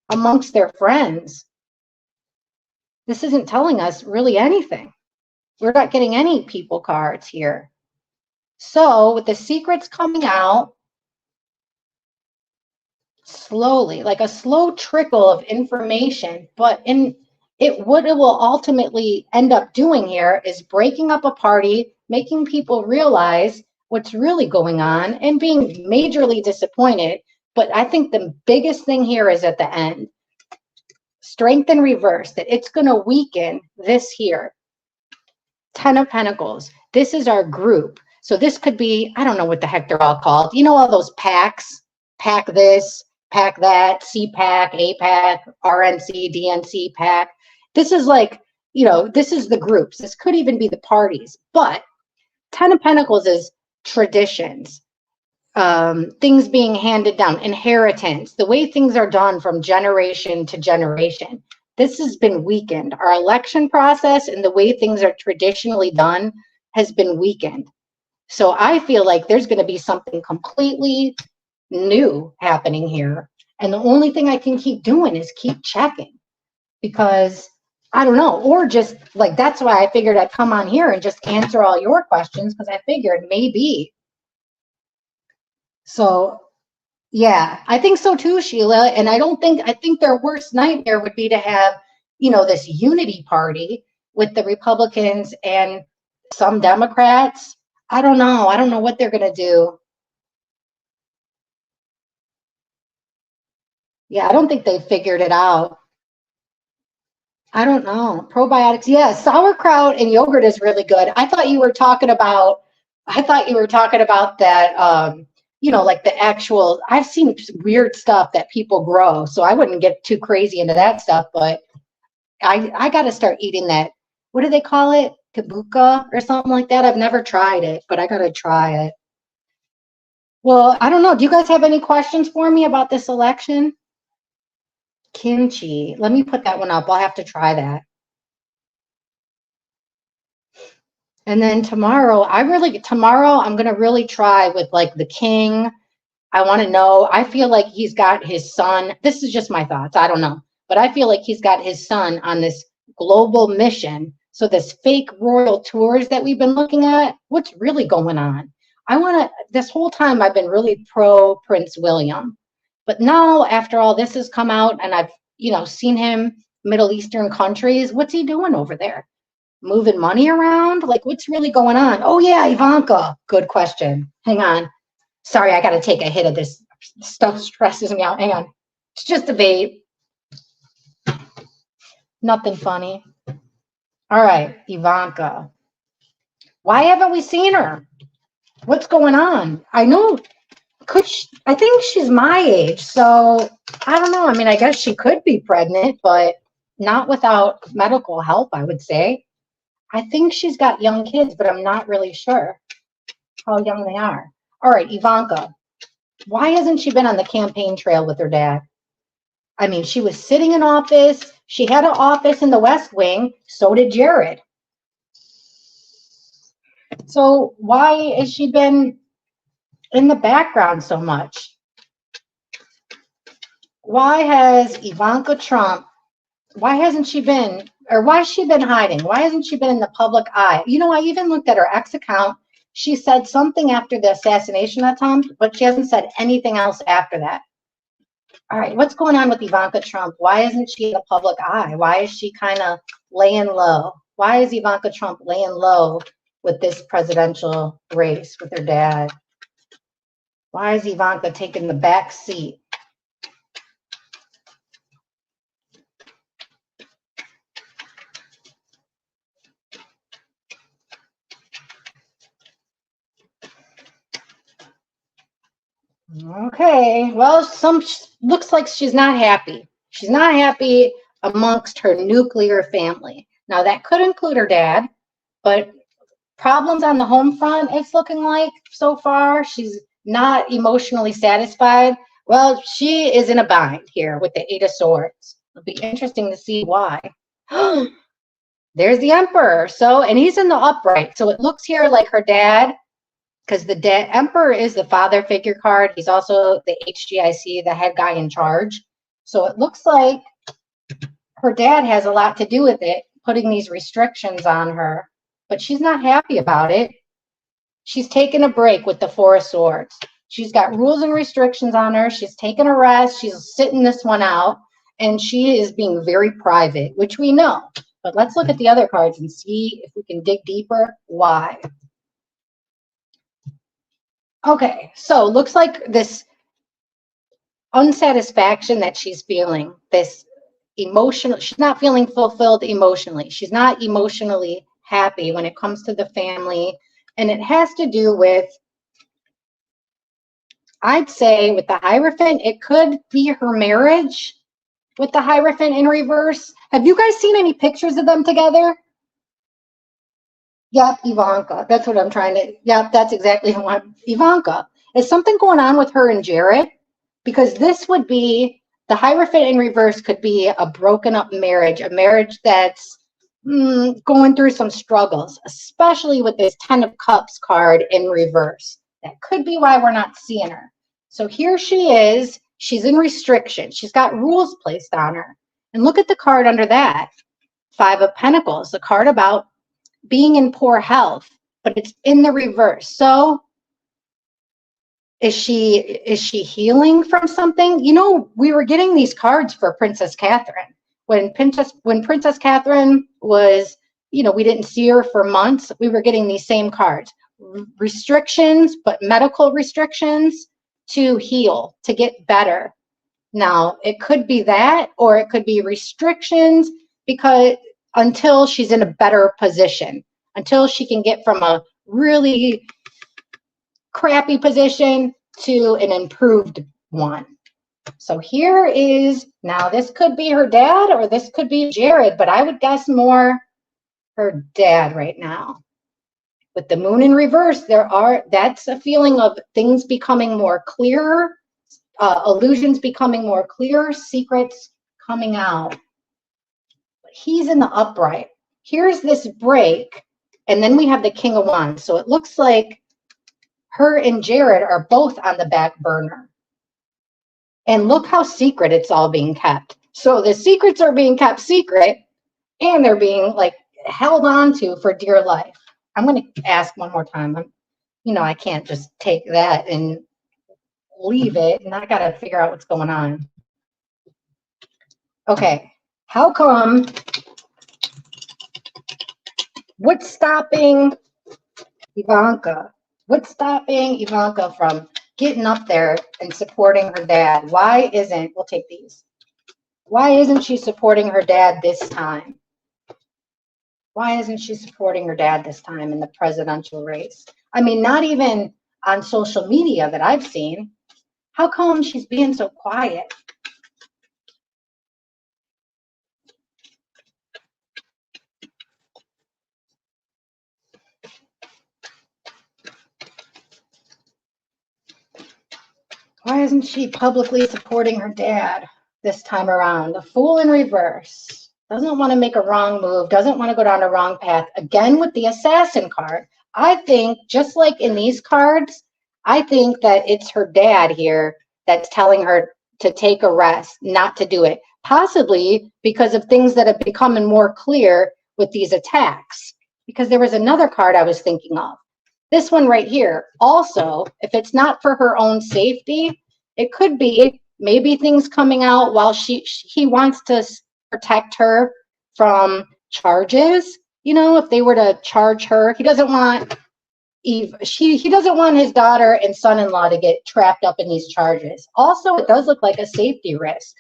amongst their friends. This isn't telling us really anything. We're not getting any people cards here. So with the secrets coming out, slowly, like a slow trickle of information, but what it will ultimately end up doing here is breaking up a party, making people realize what's really going on and being majorly disappointed. But I think the biggest thing here is at the end. Strength in reverse, that it's going to weaken this here. 10 of Pentacles. This is our group. So this could be, I don't know what the heck they're all called. You know, all those packs, pack this, pack that, CPAC, APAC, RNC, DNC, PAC. This is like, this is the groups. This could even be the parties. But 10 of Pentacles is traditions, things being handed down, inheritance, the way things are done from generation to generation. This has been weakened. Our election process and the way things are traditionally done has been weakened. So I feel like there's going to be something completely new happening here. And the only thing I can keep doing is keep checking, because I don't know, or just like, that's why I figured I'd come on here and just answer all your questions, because I figured maybe. So yeah, I think so too, Sheila. And I think their worst nightmare would be to have, this unity party with the Republicans and some Democrats. I don't know. I don't know what they're going to do. Yeah, I don't think they figured it out. I don't know. Probiotics. Yeah, sauerkraut and yogurt is really good. I thought you were talking about that, like the actual, I've seen weird stuff that people grow, so I wouldn't get too crazy into that stuff, but I got to start eating that. What do they call it? Kabuka or something like that. I've never tried it, but I got to try it. Well, I don't know. Do you guys have any questions for me about this election? Kimchi. Let me put that one up. I'll have to try that. And then tomorrow, I'm going to really try with like the king. I want to know, I feel like he's got his son. This is just my thoughts. I don't know. But I feel like he's got his son on this global mission. So this fake royal tours that we've been looking at, what's really going on? This whole time I've been really pro Prince William. But now after all this has come out and I've, seen him Middle Eastern countries, what's he doing over there? Moving money around? Like, what's really going on? Oh yeah, Ivanka. Good question. Hang on. Sorry, I got to take a hit of this stuff. Stresses me out. Hang on. It's just a vape. Nothing funny. All right, Ivanka. Why haven't we seen her? What's going on? I know. I think she's my age, so I don't know. I mean, I guess she could be pregnant, but not without medical help, I would say. I think she's got young kids, but I'm not really sure how young they are. All right, Ivanka. Why hasn't she been on the campaign trail with her dad? I mean, she was sitting in office. She had an office in the West Wing. So did Jared. So why has she been in the background so much? Why has Ivanka Trump, why hasn't she been, or why has she been hiding? Why hasn't she been in the public eye? You know, I even looked at her ex account. She said something after the assassination attempt, but she hasn't said anything else after that. All right, what's going on with Ivanka Trump? Why isn't she in the public eye? Why is she kind of laying low? Why is Ivanka Trump laying low with this presidential race with her dad? Why is Ivanka taking the back seat? Okay, well, looks like she's not happy. She's not happy amongst her nuclear family. Now, that could include her dad, but problems on the home front, it's looking like so far. She's not emotionally satisfied. Well, she is in a bind here with the Eight of Swords. It'll be interesting to see why. There's the Emperor. So, and he's in the upright. So it looks here like her dad, because the Emperor is the father figure card. He's also the HGIC, the head guy in charge. So it looks like her dad has a lot to do with it, putting these restrictions on her, but she's not happy about it. She's taken a break with the Four of Swords. She's got rules and restrictions on her. She's taken a rest. She's sitting this one out, and she is being very private, which we know. But let's look at the other cards and see if we can dig deeper. Why? Okay, so looks like this unsatisfaction that she's feeling, this emotional, she's not feeling fulfilled emotionally. She's not emotionally happy when it comes to the family. And it has to do with, I'd say with the Hierophant, it could be her marriage with the Hierophant in reverse. Have you guys seen any pictures of them together? Yep, Ivanka. That's what I'm trying to, yep, that's exactly who I'm, Ivanka. Is something going on with her and Jared? Because this would be, the Hierophant in reverse could be a broken up marriage, a marriage that's going through some struggles, especially with this Ten of Cups card in reverse. That could be why we're not seeing her. So here she is. She's in restriction. She's got rules placed on her. And look at the card under that. Five of Pentacles, the card about being in poor health, but it's in the reverse. So is she healing from something? You know, we were getting these cards for Princess Catherine. When Princess Catherine was, you know, we didn't see her for months, we were getting these same cards. Restrictions, but medical restrictions to heal, to get better. Now, it could be that, or it could be restrictions because until she's in a better position, until she can get from a really crappy position to an improved one. So here is, now this could be her dad or this could be Jared, but I would guess more her dad right now. With the moon in reverse, that's a feeling of things becoming more clearer, illusions becoming more clear, secrets coming out. But he's in the upright. Here's this break, and then we have the King of Wands. So it looks like her and Jared are both on the back burner. And look how secret it's all being kept. So the secrets are being kept secret, and they're being like held on to for dear life. I'm going to ask one more time. You know, I can't just take that and leave it, and I got to figure out what's going on. Okay, how come, what's stopping Ivanka? What's stopping Ivanka from getting up there and supporting her dad? Why isn't, we'll take these. Why isn't she supporting her dad this time? Why isn't she supporting her dad this time in the presidential race? I mean, not even on social media that I've seen. How come she's being so quiet? Why isn't she publicly supporting her dad this time around? The Fool in reverse. Doesn't want to make a wrong move, doesn't want to go down a wrong path. Again with the Assassin card. I think, just like in these cards, I think that it's her dad here that's telling her to take a rest, not to do it. Possibly because of things that have becoming more clear with these attacks. Because there was another card I was thinking of. This one right here. Also, if it's not for her own safety, it could be maybe things coming out while he wants to protect her from charges. You know, if they were to charge her, he doesn't want he doesn't want his daughter and son-in-law to get trapped up in these charges. Also, it does look like a safety risk.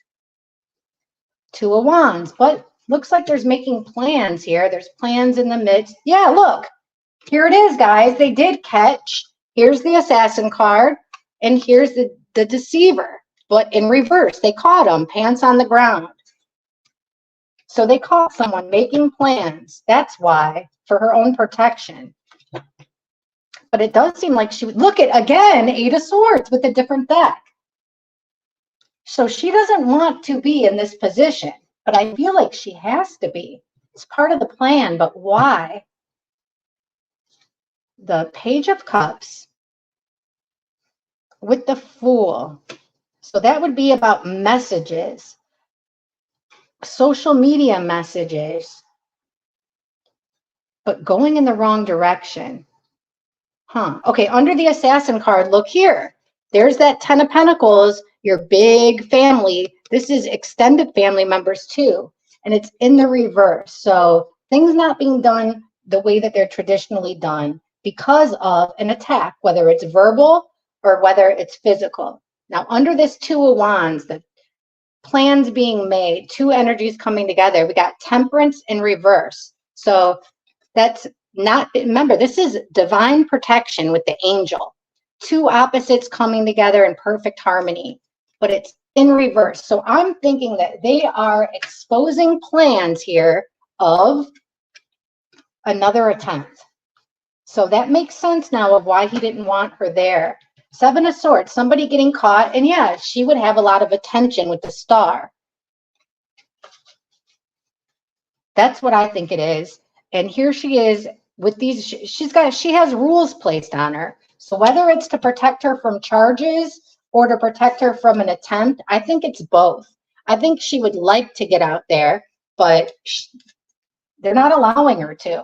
Two of Wands, but looks like there's making plans here. There's plans in the midst. Yeah, look, here it is, guys. They did catch. Here's the Assassin card, and here's the Deceiver, but in reverse. They caught him, pants on the ground. So they caught someone making plans. That's why, for her own protection. But it does seem like she would look at, again, Eight of Swords with a different deck. So she doesn't want to be in this position, but I feel like she has to be. It's part of the plan, but why? The Page of Cups with the Fool. So that would be about messages, social media messages, but going in the wrong direction. Okay, under the Assassin card, look here. There's that Ten of Pentacles, your big family. This is extended family members too, and it's in the reverse. So things not being done the way that they're traditionally done because of an attack, whether it's verbal or whether it's physical. Now, under this Two of Wands, the plans being made, two energies coming together, we got Temperance in reverse. So that's not, remember, this is divine protection with the angel. Two opposites coming together in perfect harmony, but it's in reverse. So I'm thinking that they are exposing plans here of another attempt. So that makes sense now of why he didn't want her there. Seven of Swords, somebody getting caught, and yeah, she would have a lot of attention with the Star. That's what I think it is. And here she is with these, she has rules placed on her. So whether it's to protect her from charges or to protect her from an attempt, I think it's both. I think she would like to get out there, but they're not allowing her to.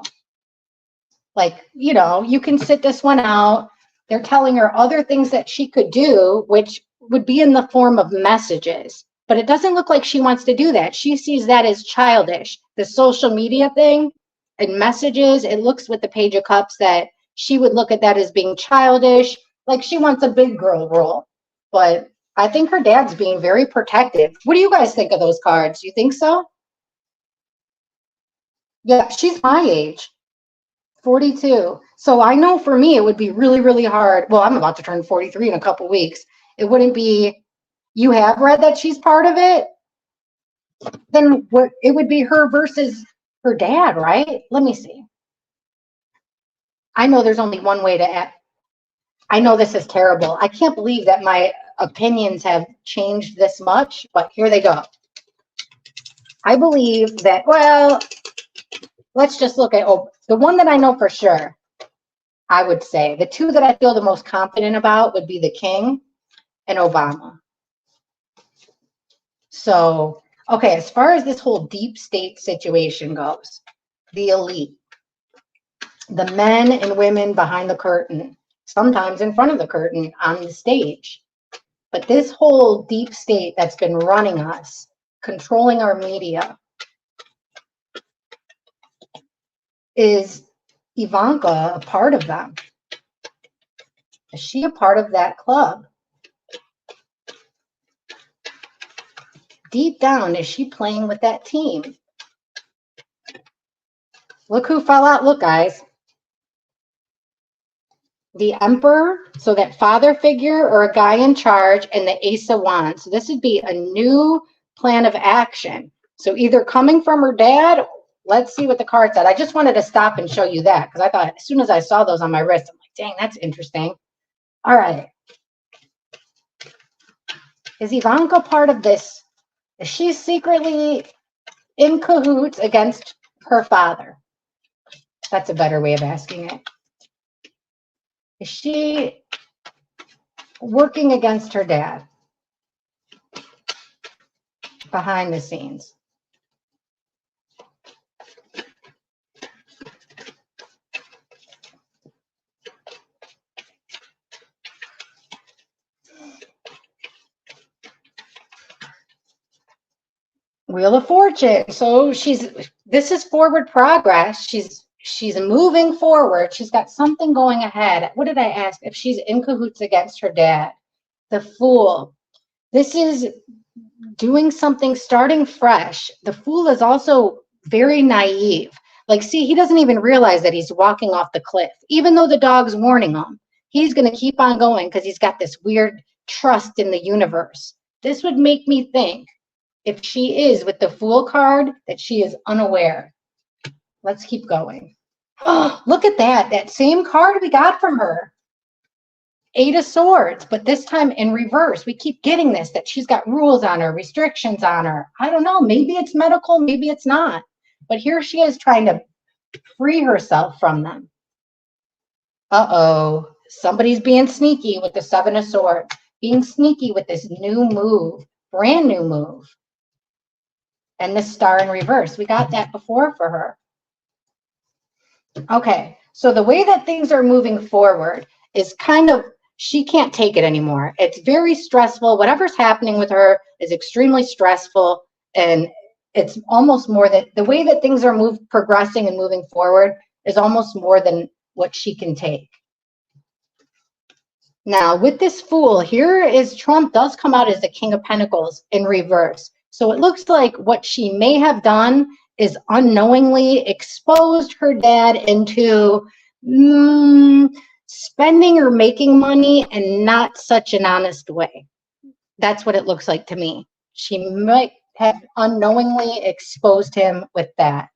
Like, you know, you can sit this one out. They're telling her other things that she could do, which would be in the form of messages. But it doesn't look like she wants to do that. She sees that as childish. The social media thing and messages, it looks with the Page of Cups that she would look at that as being childish, like she wants a big girl role. But I think her dad's being very protective. What do you guys think of those cards? You think so? Yeah, she's my age, 42. So I know for me, it would be really, really hard. Well, I'm about to turn 43 in a couple weeks. It wouldn't be, you have read that she's part of it? Then what? It would be her versus her dad, right? Let me see. I know there's only one way to act. I know this is terrible. I can't believe that my opinions have changed this much, but here they go. I believe that, well, let's just look at the one that I know for sure. I would say the two that I feel the most confident about would be the King and Obama. So, okay, as far as this whole deep state situation goes, the elite, the men and women behind the curtain, sometimes in front of the curtain on the stage. But this whole deep state that's been running us, controlling our media, is Ivanka a part of them? Is she a part of that club? Deep down, is she playing with that team? Look who fell out. Look, guys. The Emperor, so that father figure or a guy in charge, and the Ace of Wands. So this would be a new plan of action. So either coming from her dad, let's see what the card said. I just wanted to stop and show you that because I thought as soon as I saw those on my wrist, I'm like, dang, that's interesting. All right. Is Ivanka part of this? Is she secretly in cahoots against her father? That's a better way of asking it. Is she working against her dad behind the scenes? Wheel of Fortune. So this is forward progress. She's moving forward. She's got something going ahead. What did I ask? If she's in cahoots against her dad. The Fool. This is doing something, starting fresh. The Fool is also very naive. Like, see, he doesn't even realize that he's walking off the cliff, even though the dog's warning him. He's going to keep on going because he's got this weird trust in the universe. This would make me think, if she is with the Fool card, that she is unaware. Let's keep going. Oh, look at that. That same card we got from her. 8 of Swords, but this time in reverse. We keep getting this, that she's got rules on her, restrictions on her. I don't know. Maybe it's medical, maybe it's not. But here she is trying to free herself from them. Uh-oh. Somebody's being sneaky with the 7 of Swords. Being sneaky with this new move. Brand new move. And this Star in reverse. We got that before for her. Okay. So the way that things are moving forward is kind of, she can't take it anymore. It's very stressful. Whatever's happening with her is extremely stressful. And it's almost more that the way that things are progressing and moving forward is almost more than what she can take. Now, with this Fool, here is Trump does come out as the King of Pentacles in reverse. So it looks like what she may have done is unknowingly exposed her dad into spending or making money in not such an honest way. That's what it looks like to me. She might have unknowingly exposed him with that.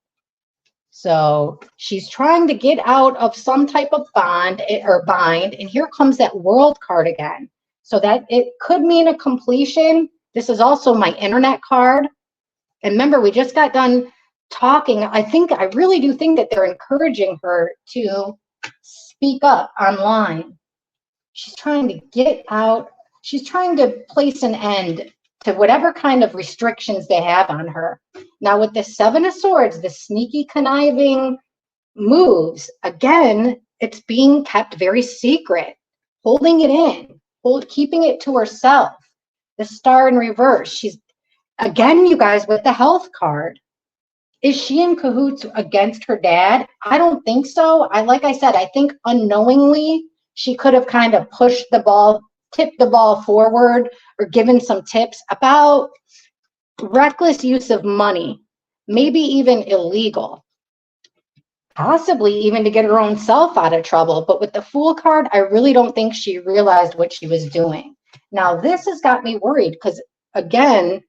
So she's trying to get out of some type of bond or bind. And here comes that World card again. So that it could mean a completion. This is also my internet card. And remember, we just got done talking. I really do think that they're encouraging her to speak up online. She's trying to get out. She's trying to place an end to whatever kind of restrictions they have on her. Now with the 7 of Swords, the sneaky, conniving moves, again, it's being kept very secret, holding it in, keeping it to herself. The Star in reverse. She's, again, you guys, with the Health card. Is she in cahoots against her dad? I don't think so. Like I said, I think unknowingly she could have kind of pushed the ball, tipped the ball forward, or given some tips about reckless use of money, maybe even illegal, possibly even to get her own self out of trouble. But with the Fool card, I really don't think she realized what she was doing. Now, this has got me worried because, again,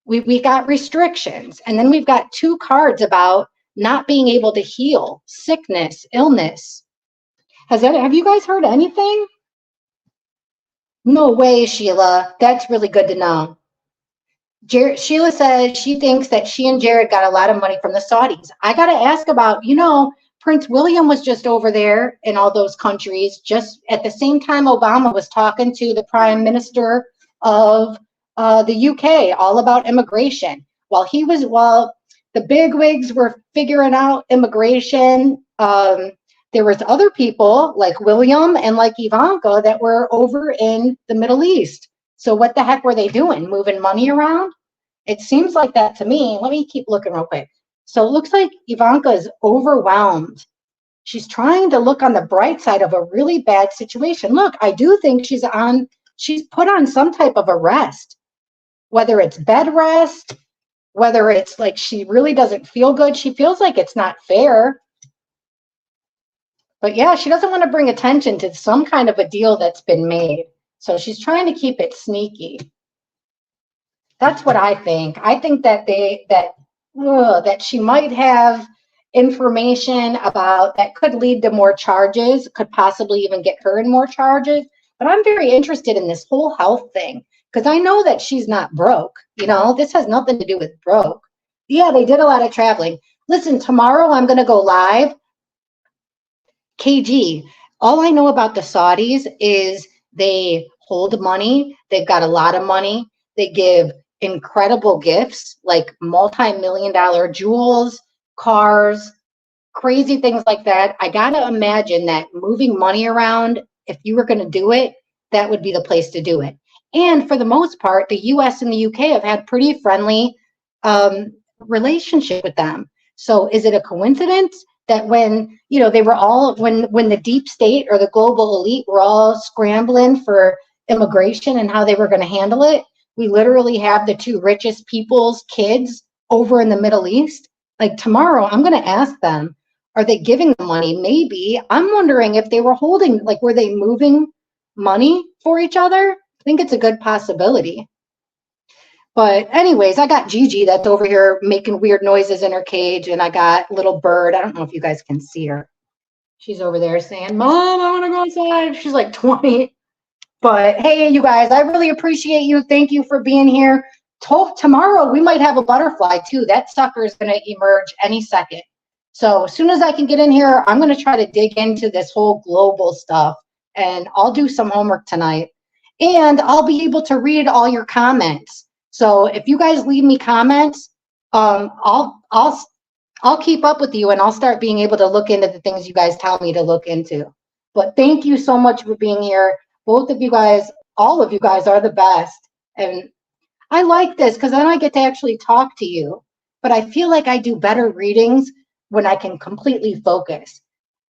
we got restrictions, and then we've got 2 cards about not being able to heal, sickness, illness. Have you guys heard anything? No way, Sheila. That's really good to know. Sheila says she thinks that she and Jared got a lot of money from the Saudis. I got to ask about, Prince William was just over there in all those countries, just at the same time Obama was talking to the Prime Minister of the UK, all about immigration. While the bigwigs were figuring out immigration, there was other people like William and like Ivanka that were over in the Middle East. So what the heck were they doing? Moving money around? It seems like that to me. Let me keep looking real quick. So it looks like Ivanka is overwhelmed. She's trying to look on the bright side of a really bad situation. Look, I do think she's put on some type of arrest. Whether it's bed rest, whether it's like she really doesn't feel good. She feels like it's not fair. But yeah, she doesn't want to bring attention to some kind of a deal that's been made. So she's trying to keep it sneaky. That's what I think. I think that that she might have information about that could lead to more charges, could possibly even get her in more charges. But I'm very interested in this whole health thing because I know that she's not broke. This has nothing to do with broke. Yeah, they did a lot of traveling. Listen, tomorrow I'm going to go live. KG, All I know about the Saudis is they hold money. They've got a lot of money. They give incredible gifts like multi-million dollar jewels, cars, crazy things like that. I got to imagine that moving money around, if you were going to do it, that would be the place to do it. And for the most part, the US and the UK have had pretty friendly relationship with them. So is it a coincidence that when, they were all, when the deep state or the global elite were all scrambling for immigration and how they were going to handle it, we literally have the two richest people's kids over in the Middle East? Like tomorrow, I'm going to ask them, are they giving the money? Maybe. I'm wondering if they were holding, like, were they moving money for each other? I think it's a good possibility. But anyways, I got Gigi that's over here making weird noises in her cage, and I got little Bird. I don't know if you guys can see her. She's over there saying, Mom, I want to go outside. She's like 20. But hey, you guys, I really appreciate you. Thank you for being here. Tomorrow, we might have a butterfly too. That sucker is going to emerge any second. So as soon as I can get in here, I'm going to try to dig into this whole global stuff, and I'll do some homework tonight, and I'll be able to read all your comments. So if you guys leave me comments, I'll keep up with you, and I'll start being able to look into the things you guys tell me to look into. But thank you so much for being here. Both of you guys, all of you guys are the best. And I like this because then I get to actually talk to you. But I feel like I do better readings when I can completely focus.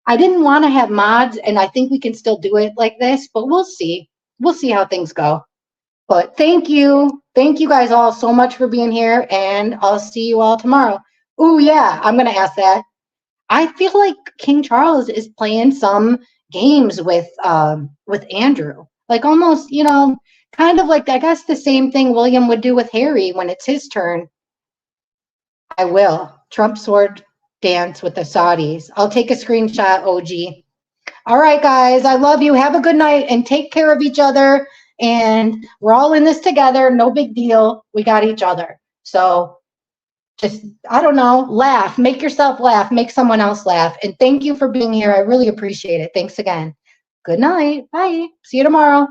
I didn't want to have mods, and I think we can still do it like this, but we'll see. We'll see how things go. But thank you. Thank you guys all so much for being here, and I'll see you all tomorrow. Oh, yeah, I'm going to ask that. I feel like King Charles is playing some games with Andrew. Like almost, kind of like, I guess, the same thing William would do with Harry when it's his turn. I will. Trump sword dance with the Saudis. I'll take a screenshot, OG. All right, guys, I love you. Have a good night and take care of each other. And we're all in this together. No big deal. We got each other. So just, I don't know, laugh. Make yourself laugh. Make someone else laugh. And thank you for being here. I really appreciate it. Thanks again. Good night. Bye. See you tomorrow.